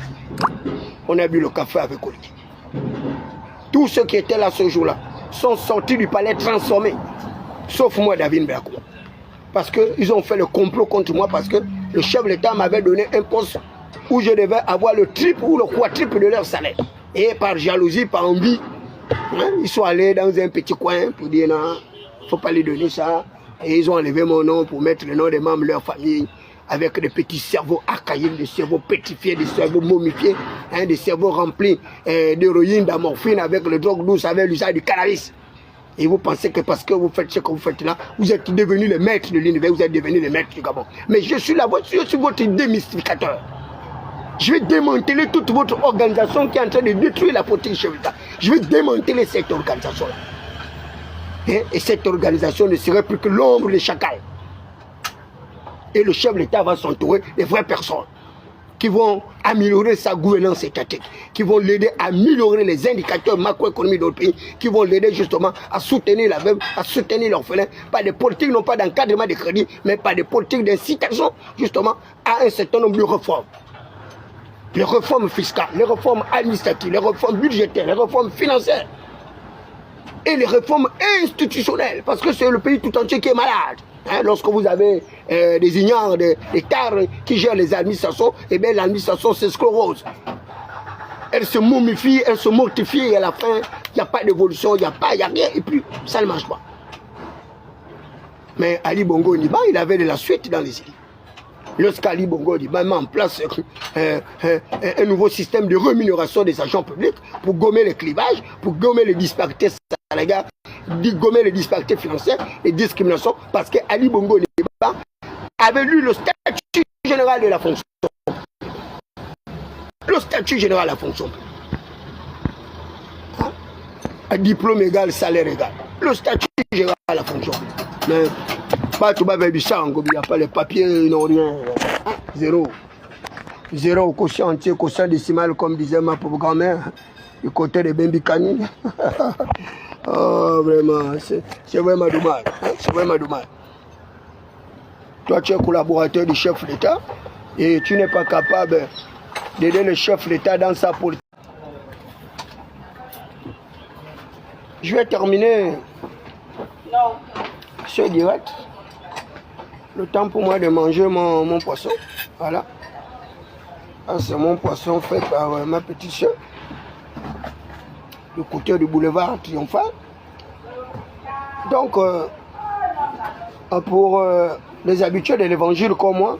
on a bu le café avec Olivier. Tous ceux qui étaient là ce jour-là sont sortis du palais transformés, sauf moi, David Mbako. Parce qu'ils ont fait le complot contre moi, parce que le chef de l'État m'avait donné un poste où je devais avoir le triple ou le quadruple de leur salaire. Et par jalousie, par envie, ils sont allés dans un petit coin pour dire non, il ne faut pas lui donner ça. Et ils ont enlevé mon nom pour mettre le nom des membres de leur famille, avec des petits cerveaux archaïques, des cerveaux pétrifiés, des cerveaux momifiés, des cerveaux remplis d'héroïne, d'amorphine, avec le drogue douce, avec l'usage du cannabis. Et vous pensez que parce que vous faites ce que vous faites là, vous êtes devenus les maîtres de l'univers, vous êtes devenus les maîtres du Gabon. Mais je suis là, je suis votre démystificateur. Je vais démanteler toute votre organisation qui est en train de détruire la politique chef d'État. Je vais démanteler cette organisation-là. Et cette organisation ne serait plus que l'ombre des chacals. Et le chef de l'État va s'entourer des vraies personnes qui vont améliorer sa gouvernance étatique, qui vont l'aider à améliorer les indicateurs macroéconomiques de notre pays, qui vont l'aider justement à soutenir la veuve, à soutenir l'orphelin, par des politiques, non pas d'encadrement de crédit, mais par des politiques d'incitation justement à un certain nombre de réformes. Les réformes fiscales, les réformes administratives, les réformes budgétaires, les réformes financières et les réformes institutionnelles, parce que c'est le pays tout entier qui est malade. Lorsque vous avez des ignorants, des cadres qui gèrent les administrations, et bien l'administration se sclérose. Elle se momifie, elle se mortifie, et à la fin, il n'y a pas d'évolution, il n'y a rien, et puis ça ne marche pas. Mais Ali Bongo Ondimba, il avait de la suite dans les îles. Lorsqu'Ali Bongo Ondimba met en place un nouveau système de rémunération des agents publics pour gommer les clivages, pour gommer les disparités salariales, gommer les disparités financières, les discriminations, parce que Ali Bongo Ondimba avait lu le statut général de la fonction. Le statut général de la fonction. Un diplôme égal, salaire égal. Le statut général de la fonction. Mais pas tout le monde du sang, il n'y a pas les papiers, non rien. Zéro. Zéro au quotient entier, quotient décimal, comme disait ma pauvre grand-mère, du côté de Bembikani. Oh, vraiment, c'est vraiment dommage. C'est vraiment dommage. Toi, tu es collaborateur du chef d'État et tu n'es pas capable d'aider le chef d'État dans sa politique. Je vais terminer ce direct. Le temps pour moi de manger mon poisson. Voilà. C'est mon poisson fait par ma petite soeur. Du côté du boulevard Triomphal. Donc, pour les habitués de l'évangile comme moi,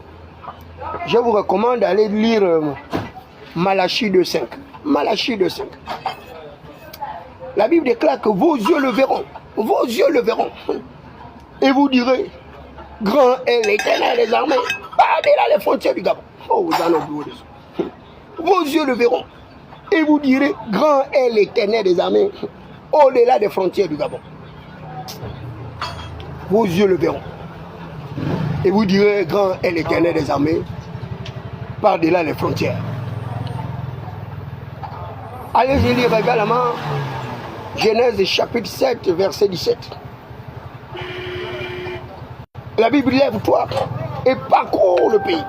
je vous recommande d'aller lire Malachie 2.5. Malachie 2.5. La Bible déclare que vos yeux le verront. Vos yeux le verront. Et vous direz, grand est l'Éternel des armées, par-delà les frontières du Gabon. Oh, vous en avez oublié ça. Vos yeux le verront. Et vous direz, grand est l'Éternel des armées, au-delà des frontières du Gabon. Vos yeux le verront. Et vous direz, grand est l'Éternel des armées, par-delà les frontières. Allez, je lis également Genèse chapitre 7, verset 17. La Bible, lève-toi et parcours le pays.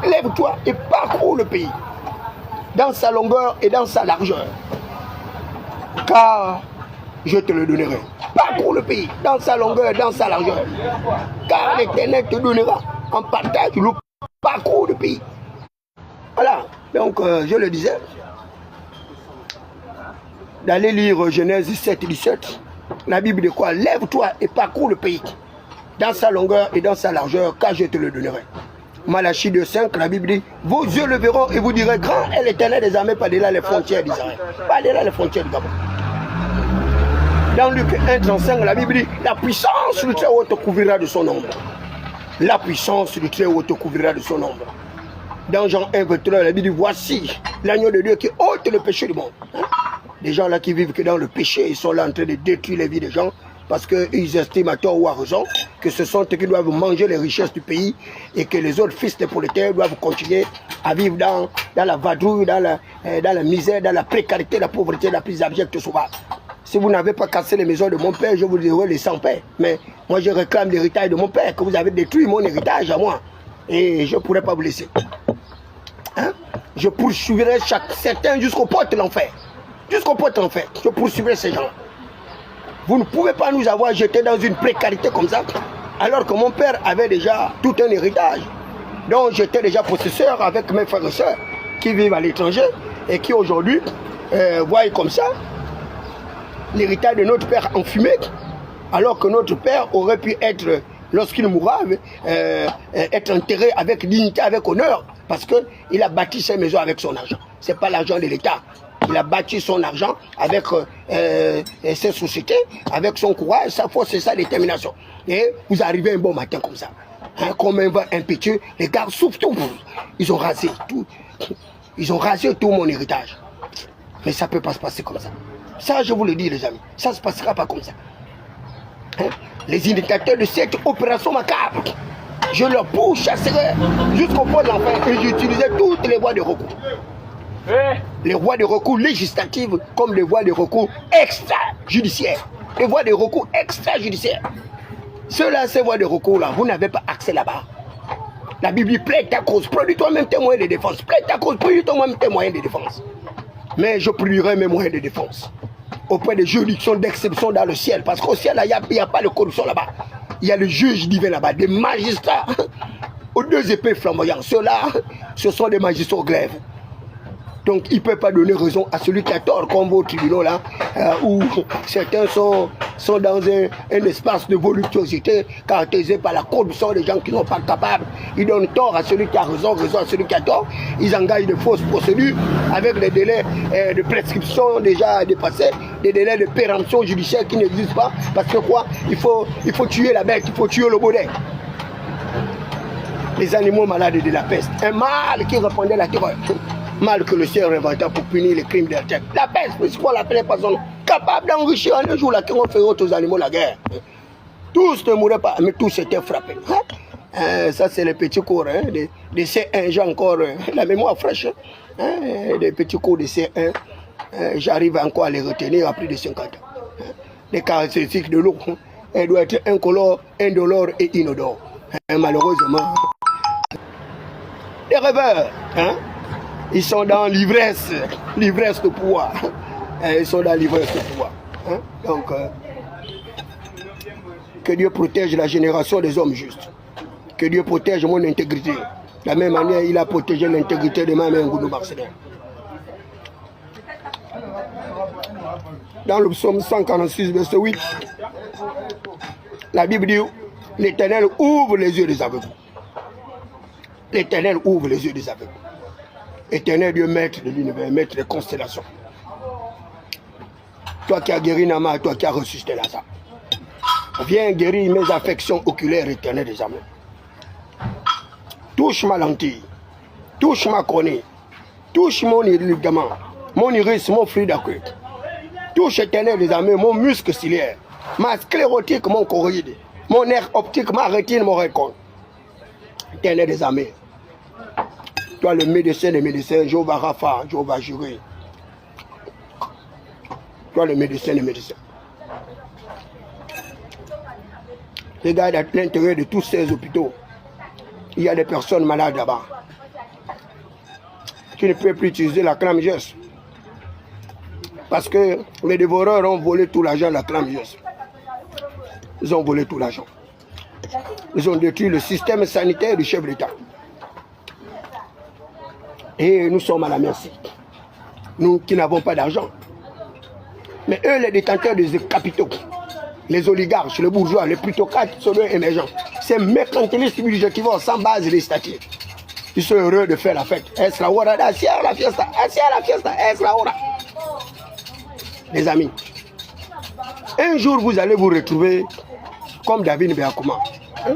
Lève-toi et parcours le pays, dans sa longueur et dans sa largeur. Car je te le donnerai. Parcours le pays, dans sa longueur et dans sa largeur. Car l'Éternel te donnera en partage le parcours le pays. Voilà, donc je le disais, d'aller lire Genèse 7, 17. La Bible dit quoi? Lève-toi et parcours le pays, dans sa longueur et dans sa largeur, car je te le donnerai. Malachie 2.5, la Bible dit, vos yeux le verront et vous direz, grand est l'Éternel des armées par-delà les frontières d'Israël, par-delà les frontières du Gabon. Dans Luc 1.35, la Bible dit, la puissance du Très-Haut te couvrira de son ombre. La puissance du Très-Haut te couvrira de son ombre. Dans Jean 1.23, la Bible dit, voici l'agneau de Dieu qui ôte le péché du monde. Des gens là qui vivent que dans le péché, ils sont là en train de détruire les vies des gens, parce qu'ils estiment à tort ou à raison que ce sont eux qui doivent manger les richesses du pays et que les autres fils des prolétaires doivent continuer à vivre dans la vadrouille, dans la misère, dans la précarité, la pauvreté la plus abjecte sauvage. Si vous n'avez pas cassé les maisons de mon père, je vous dirai les sans père. Mais moi, je réclame l'héritage de mon père, que vous avez détruit mon héritage à moi. Et je ne pourrai pas vous laisser. Hein? Je poursuivrai certains jusqu'aux portes de l'enfer. Jusqu'aux portes de l'enfer. Je poursuivrai ces gens-là. Vous ne pouvez pas nous avoir jetés dans une précarité comme ça, alors que mon père avait déjà tout un héritage. Donc j'étais déjà possesseur avec mes frères et sœurs qui vivent à l'étranger et qui aujourd'hui voient comme ça l'héritage de notre père enfumé, alors que notre père aurait pu être, lorsqu'il mourra, être enterré avec dignité, avec honneur, parce qu'il a bâti ses maisons avec son argent. Ce n'est pas l'argent de l'État. Il a bâti son argent avec ses sociétés, avec son courage, sa force et sa détermination. Et vous arrivez un bon matin comme ça, hein, comme un vent impétueux, les gars souffrent tout. Ils ont rasé tout. Ils ont rasé tout mon héritage. Mais ça ne peut pas se passer comme ça. Ça, je vous le dis, les amis, ça ne se passera pas comme ça. Hein? Les indicateurs de cette opération macabre, je leur pourchasserai jusqu'au point de l'enfer et j'utilisais toutes les voies de recours. Les voies de recours législatives comme les voies de recours extrajudiciaires. Les voies de recours extrajudiciaires. Ceux-là, ces voies de recours-là, vous n'avez pas accès là-bas. La Bible dit, plaide ta cause, produis-toi même tes moyens de défense. Plaide ta cause, produis-toi même tes moyens de défense. Mais je produirai mes moyens de défense auprès des juridictions d'exception dans le ciel. Parce qu'au ciel, il n'y a pas de corruption là-bas. Il y a le juge divin là-bas, des magistrats aux deux épées flamboyantes. Ceux-là, ce sont des magistrats au glaive. Donc il ne peut pas donner raison à celui qui a tort, comme vos tribunaux là, où certains sont dans un espace de voluptuosité caractérisé par la corruption des gens qui ne sont pas capables. Ils donnent tort à celui qui a raison, raison à celui qui a tort. Ils engagent de fausses procédures avec des délais de prescription déjà dépassés, des délais de péremption judiciaire qui n'existent pas. Parce que quoi, il faut tuer la bête, il faut tuer le bonnet. Les animaux malades de la peste, un mal qui répandait la terreur. Mal que le ciel inventa pour punir les crimes de la terre. La peste, c'est quoi l'appelait pas son capable d'enrichir en un jour là qui ont fait aux animaux la guerre. Tous ne mouraient pas, mais tous étaient frappés. Hein? Ça, c'est les petits cours hein, de C1. J'ai encore la mémoire fraîche. Hein? Des petits cours de C1. J'arrive encore à les retenir à plus de 50 ans. Hein? Les caractéristiques de l'eau, elle doit être incolore, indolore et inodore. Hein? Malheureusement. Les rêveurs, hein? Ils sont dans l'ivresse de pouvoir. Ils sont dans l'ivresse de pouvoir. Hein? Donc, que Dieu protège la génération des hommes justes. Que Dieu protège mon intégrité. De la même manière, il a protégé l'intégrité de ma mère Ngoudou Marcelin. Dans le psaume 146, verset 8, la Bible dit, l'Éternel ouvre les yeux des aveugles. L'Éternel ouvre les yeux des aveugles. Éternel Dieu, maître de l'univers, maître des constellations. Toi qui as guéri Nama, toi qui as ressuscité Lazare. Viens guérir mes affections oculaires, éternel des âmes. Touche ma lentille, touche ma cornée, touche mon ligament, mon iris, mon fruit d'accueil. Touche, éternel des âmes, mon muscle ciliaire, ma sclérotique, mon choroïde, mon nerf optique, ma rétine, mon récon. Éternel des âmes. Toi, le médecin des médecins, Jéhovah Rapha, Jéhovah Jireh. Toi, le médecin des médecins. Regarde à l'intérieur de tous ces hôpitaux. Il y a des personnes malades là-bas. Qui ne peuvent plus utiliser la clamigès. Parce que les dévoreurs ont volé tout l'argent de la clamigès. Ils ont volé tout l'argent. Ils ont détruit le système sanitaire du chef d'État. Et nous sommes à la merci. Nous qui n'avons pas d'argent. Mais eux, les détenteurs des capitaux, les oligarches, les bourgeois, les plutocrates, sont eux émergents. Ces mercantilistes budgétivores sans base législative. Ils sont heureux de faire la fête. Es la hora de hacer la fiesta. Hacer la fiesta. Es la hora. Les amis, un jour vous allez vous retrouver comme David Béakouma, hein,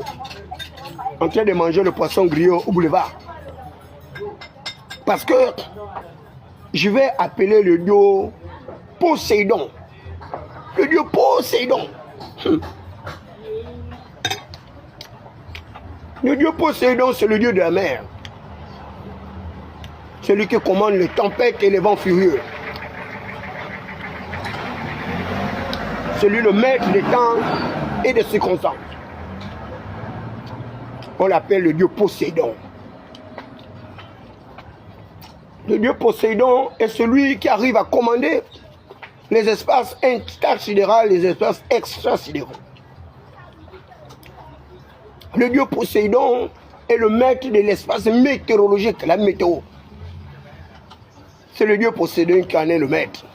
en train de manger le poisson grillé au boulevard. Parce que je vais appeler le dieu Poséidon. Le dieu Poséidon. Le dieu Poséidon, c'est le dieu de la mer. Celui qui commande les tempêtes et les vents furieux. celui le maître des temps et des circonstances. On l'appelle le Dieu Poséidon. Le Dieu Poséidon est celui qui arrive à commander les espaces intersidéraux, les espaces extrasidéraux. Le Dieu Poséidon est le maître de l'espace météorologique, la météo. C'est le Dieu Poséidon qui en est le maître.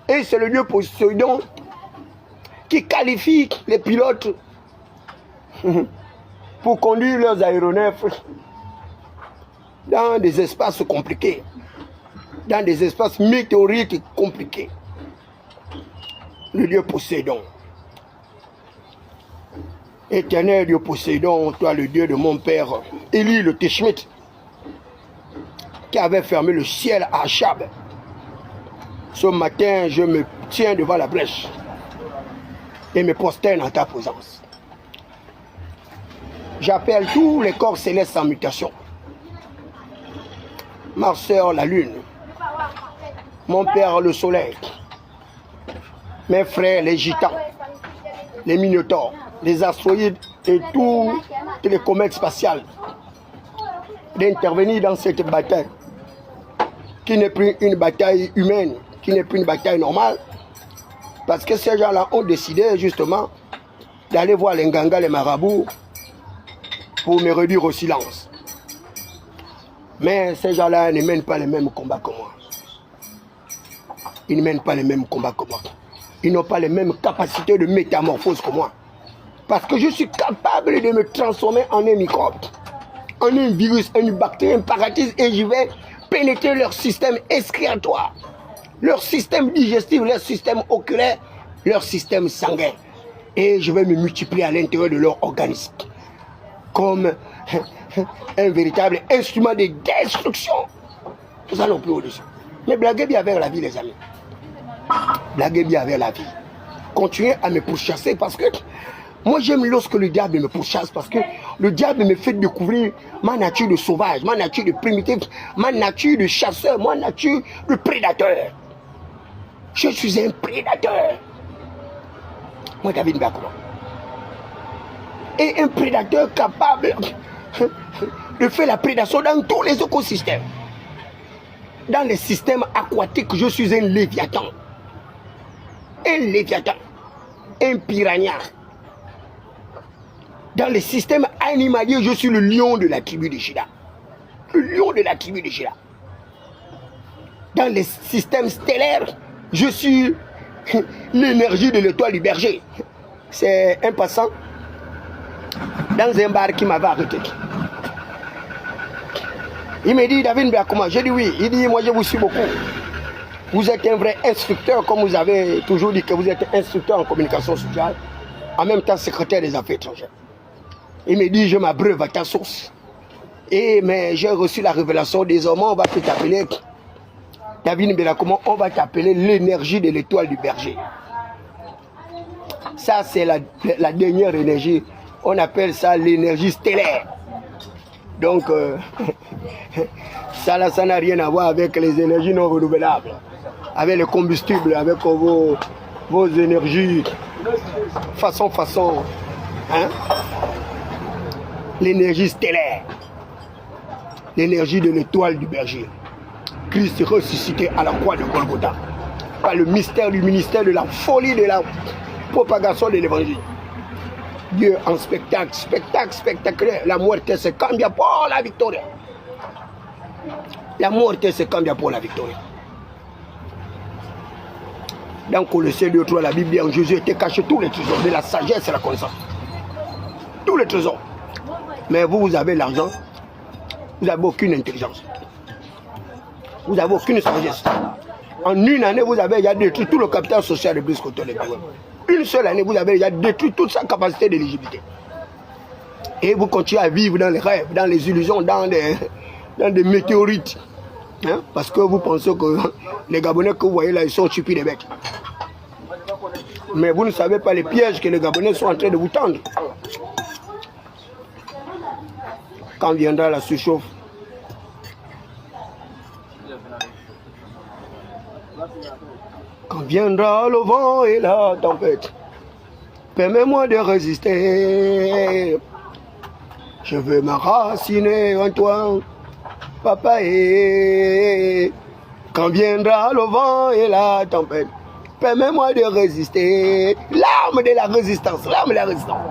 Et c'est le Dieu Poséidon qui qualifie les pilotes pour conduire leurs aéronefs dans des espaces compliqués, dans des espaces météoriques compliqués. Le Dieu Poséidon. Éternel Dieu Poséidon, toi le Dieu de mon père, Élie le Tishmite, qui avait fermé le ciel à Achab. Ce matin, je me tiens devant la brèche et me prosterne en ta présence. J'appelle tous les corps célestes en mutation. Ma soeur la lune, mon père le soleil, mes frères les gitans, les minotaures, les astéroïdes et toutes les comètes spatiales, d'intervenir dans cette bataille qui n'est plus une bataille humaine, qui n'est plus une bataille normale, parce que ces gens-là ont décidé justement d'aller voir les Nganga, les marabouts, pour me réduire au silence. Mais ces gens-là ne mènent pas les mêmes combats que moi. Ils ne mènent pas les mêmes combats que moi. Ils n'ont pas les mêmes capacités de métamorphose que moi. Parce que je suis capable de me transformer en un microbe, en un virus, en une bactérie, un parasite, et je vais pénétrer leur système excréatoire, leur système digestif, leur système oculaire, leur système sanguin. Et je vais me multiplier à l'intérieur de leur organisme comme un véritable instrument de destruction. Nous allons plus au-dessus. Mais blaguez bien avec la vie, les amis. Blaguez bien avec la vie. Continuez à me pourchasser parce que moi j'aime lorsque le diable me pourchasse, parce que le diable me fait découvrir ma nature de sauvage, ma nature de primitif, ma nature de chasseur, ma nature de prédateur. Je suis un prédateur. Moi, David Mbakoma. Et un prédateur capable de faire la prédation dans tous les écosystèmes. Dans les systèmes aquatiques, je suis un léviathan. Un léviathan. Un piranha. Dans les systèmes animaliers, je suis le lion de la tribu de Juda. Le lion de la tribu de Juda. Dans les systèmes stellaires, je suis l'énergie de l'étoile du berger. C'est un passant dans un bar qui m'avait arrêté. Il me dit, David Mbakoma, j'ai dit oui. Il dit, moi je vous suis beaucoup. Vous êtes un vrai instructeur, comme vous avez toujours dit que vous êtes instructeur en communication sociale, en même temps secrétaire des affaires étrangères. Il me dit, je m'abreuve à ta source. Mais j'ai reçu la révélation, désormais on va t'appeler, David Mbakoma, on va t'appeler l'énergie de l'étoile du berger. Ça c'est la dernière énergie. On appelle ça l'énergie stellaire. Donc, ça n'a rien à voir avec les énergies non renouvelables, avec le combustible, avec vos énergies façon. Hein? L'énergie stellaire, l'énergie de l'étoile du berger. Christ ressuscité à la croix de Golgotha, par le mystère du ministère de la folie de la propagation de l'évangile. Dieu en spectacle spectaculaire. La muerte se cambia pour la victoire. La muerte se cambia pour la victoire. Dans Colossiens 2:3, la Bible dit en Jésus était caché tous les trésors de la sagesse et la connaissance. Tous les trésors. Mais vous avez l'argent, vous n'avez aucune intelligence. Vous n'avez aucune sagesse. En une année, vous avez déjà détruit tout le capital social de Briscoe les Pérouins. Une seule année, vous avez déjà détruit toute sa capacité d'éligibilité. Et vous continuez à vivre dans les rêves, dans les illusions, dans des météorites. Hein? Parce que vous pensez que les Gabonais que vous voyez là, ils sont stupides et bêtes. Mais vous ne savez pas les pièges que les Gabonais sont en train de vous tendre. Quand viendra la surchauffe, quand viendra le vent et la tempête, permets-moi de résister. Je veux m'enraciner en toi, papa. Et quand viendra le vent et la tempête, permets-moi de résister. L'arme de la résistance, l'arme de la résistance.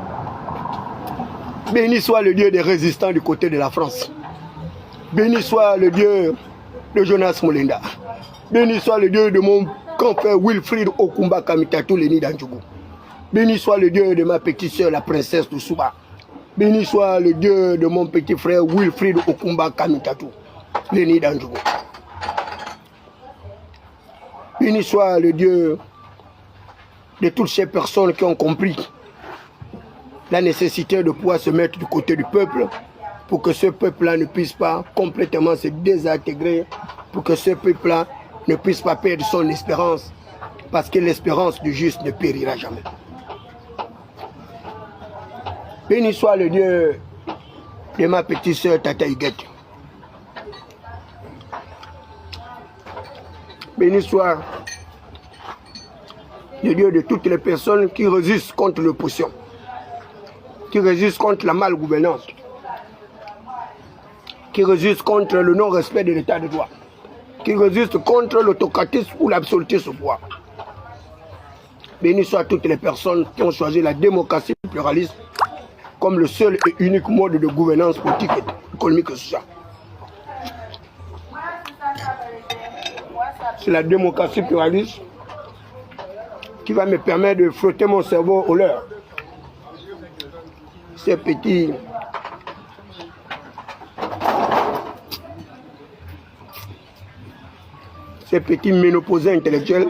Béni soit le Dieu des résistants du côté de la France. Béni soit le Dieu de Jonas Molinda. Béni soit le Dieu de mon grand-frère Wilfried Okumba Kamitatou Leni Danjougou. Béni soit le Dieu de ma petite soeur, la princesse de Souba. Béni soit le Dieu de mon petit frère Wilfried Okumba Kamitatou Leni Danjougou. Béni soit le Dieu de toutes ces personnes qui ont compris la nécessité de pouvoir se mettre du côté du peuple pour que ce peuple-là ne puisse pas complètement se désintégrer, pour que ce peuple-là ne puisse pas perdre son espérance, parce que l'espérance du juste ne périra jamais. Béni soit le Dieu de ma petite soeur Tata Huguette. Béni soit le Dieu de toutes les personnes qui résistent contre l'opposition, qui résistent contre la malgouvernance, qui résistent contre le non-respect de l'état de droit, qui résistent contre l'autocratisme ou l'absolutisme au pouvoir. Béni soient toutes les personnes qui ont choisi la démocratie pluraliste comme le seul et unique mode de gouvernance politique, économique et sociale. C'est la démocratie pluraliste qui va me permettre de frotter mon cerveau au leur. Ces petits ménopausés intellectuels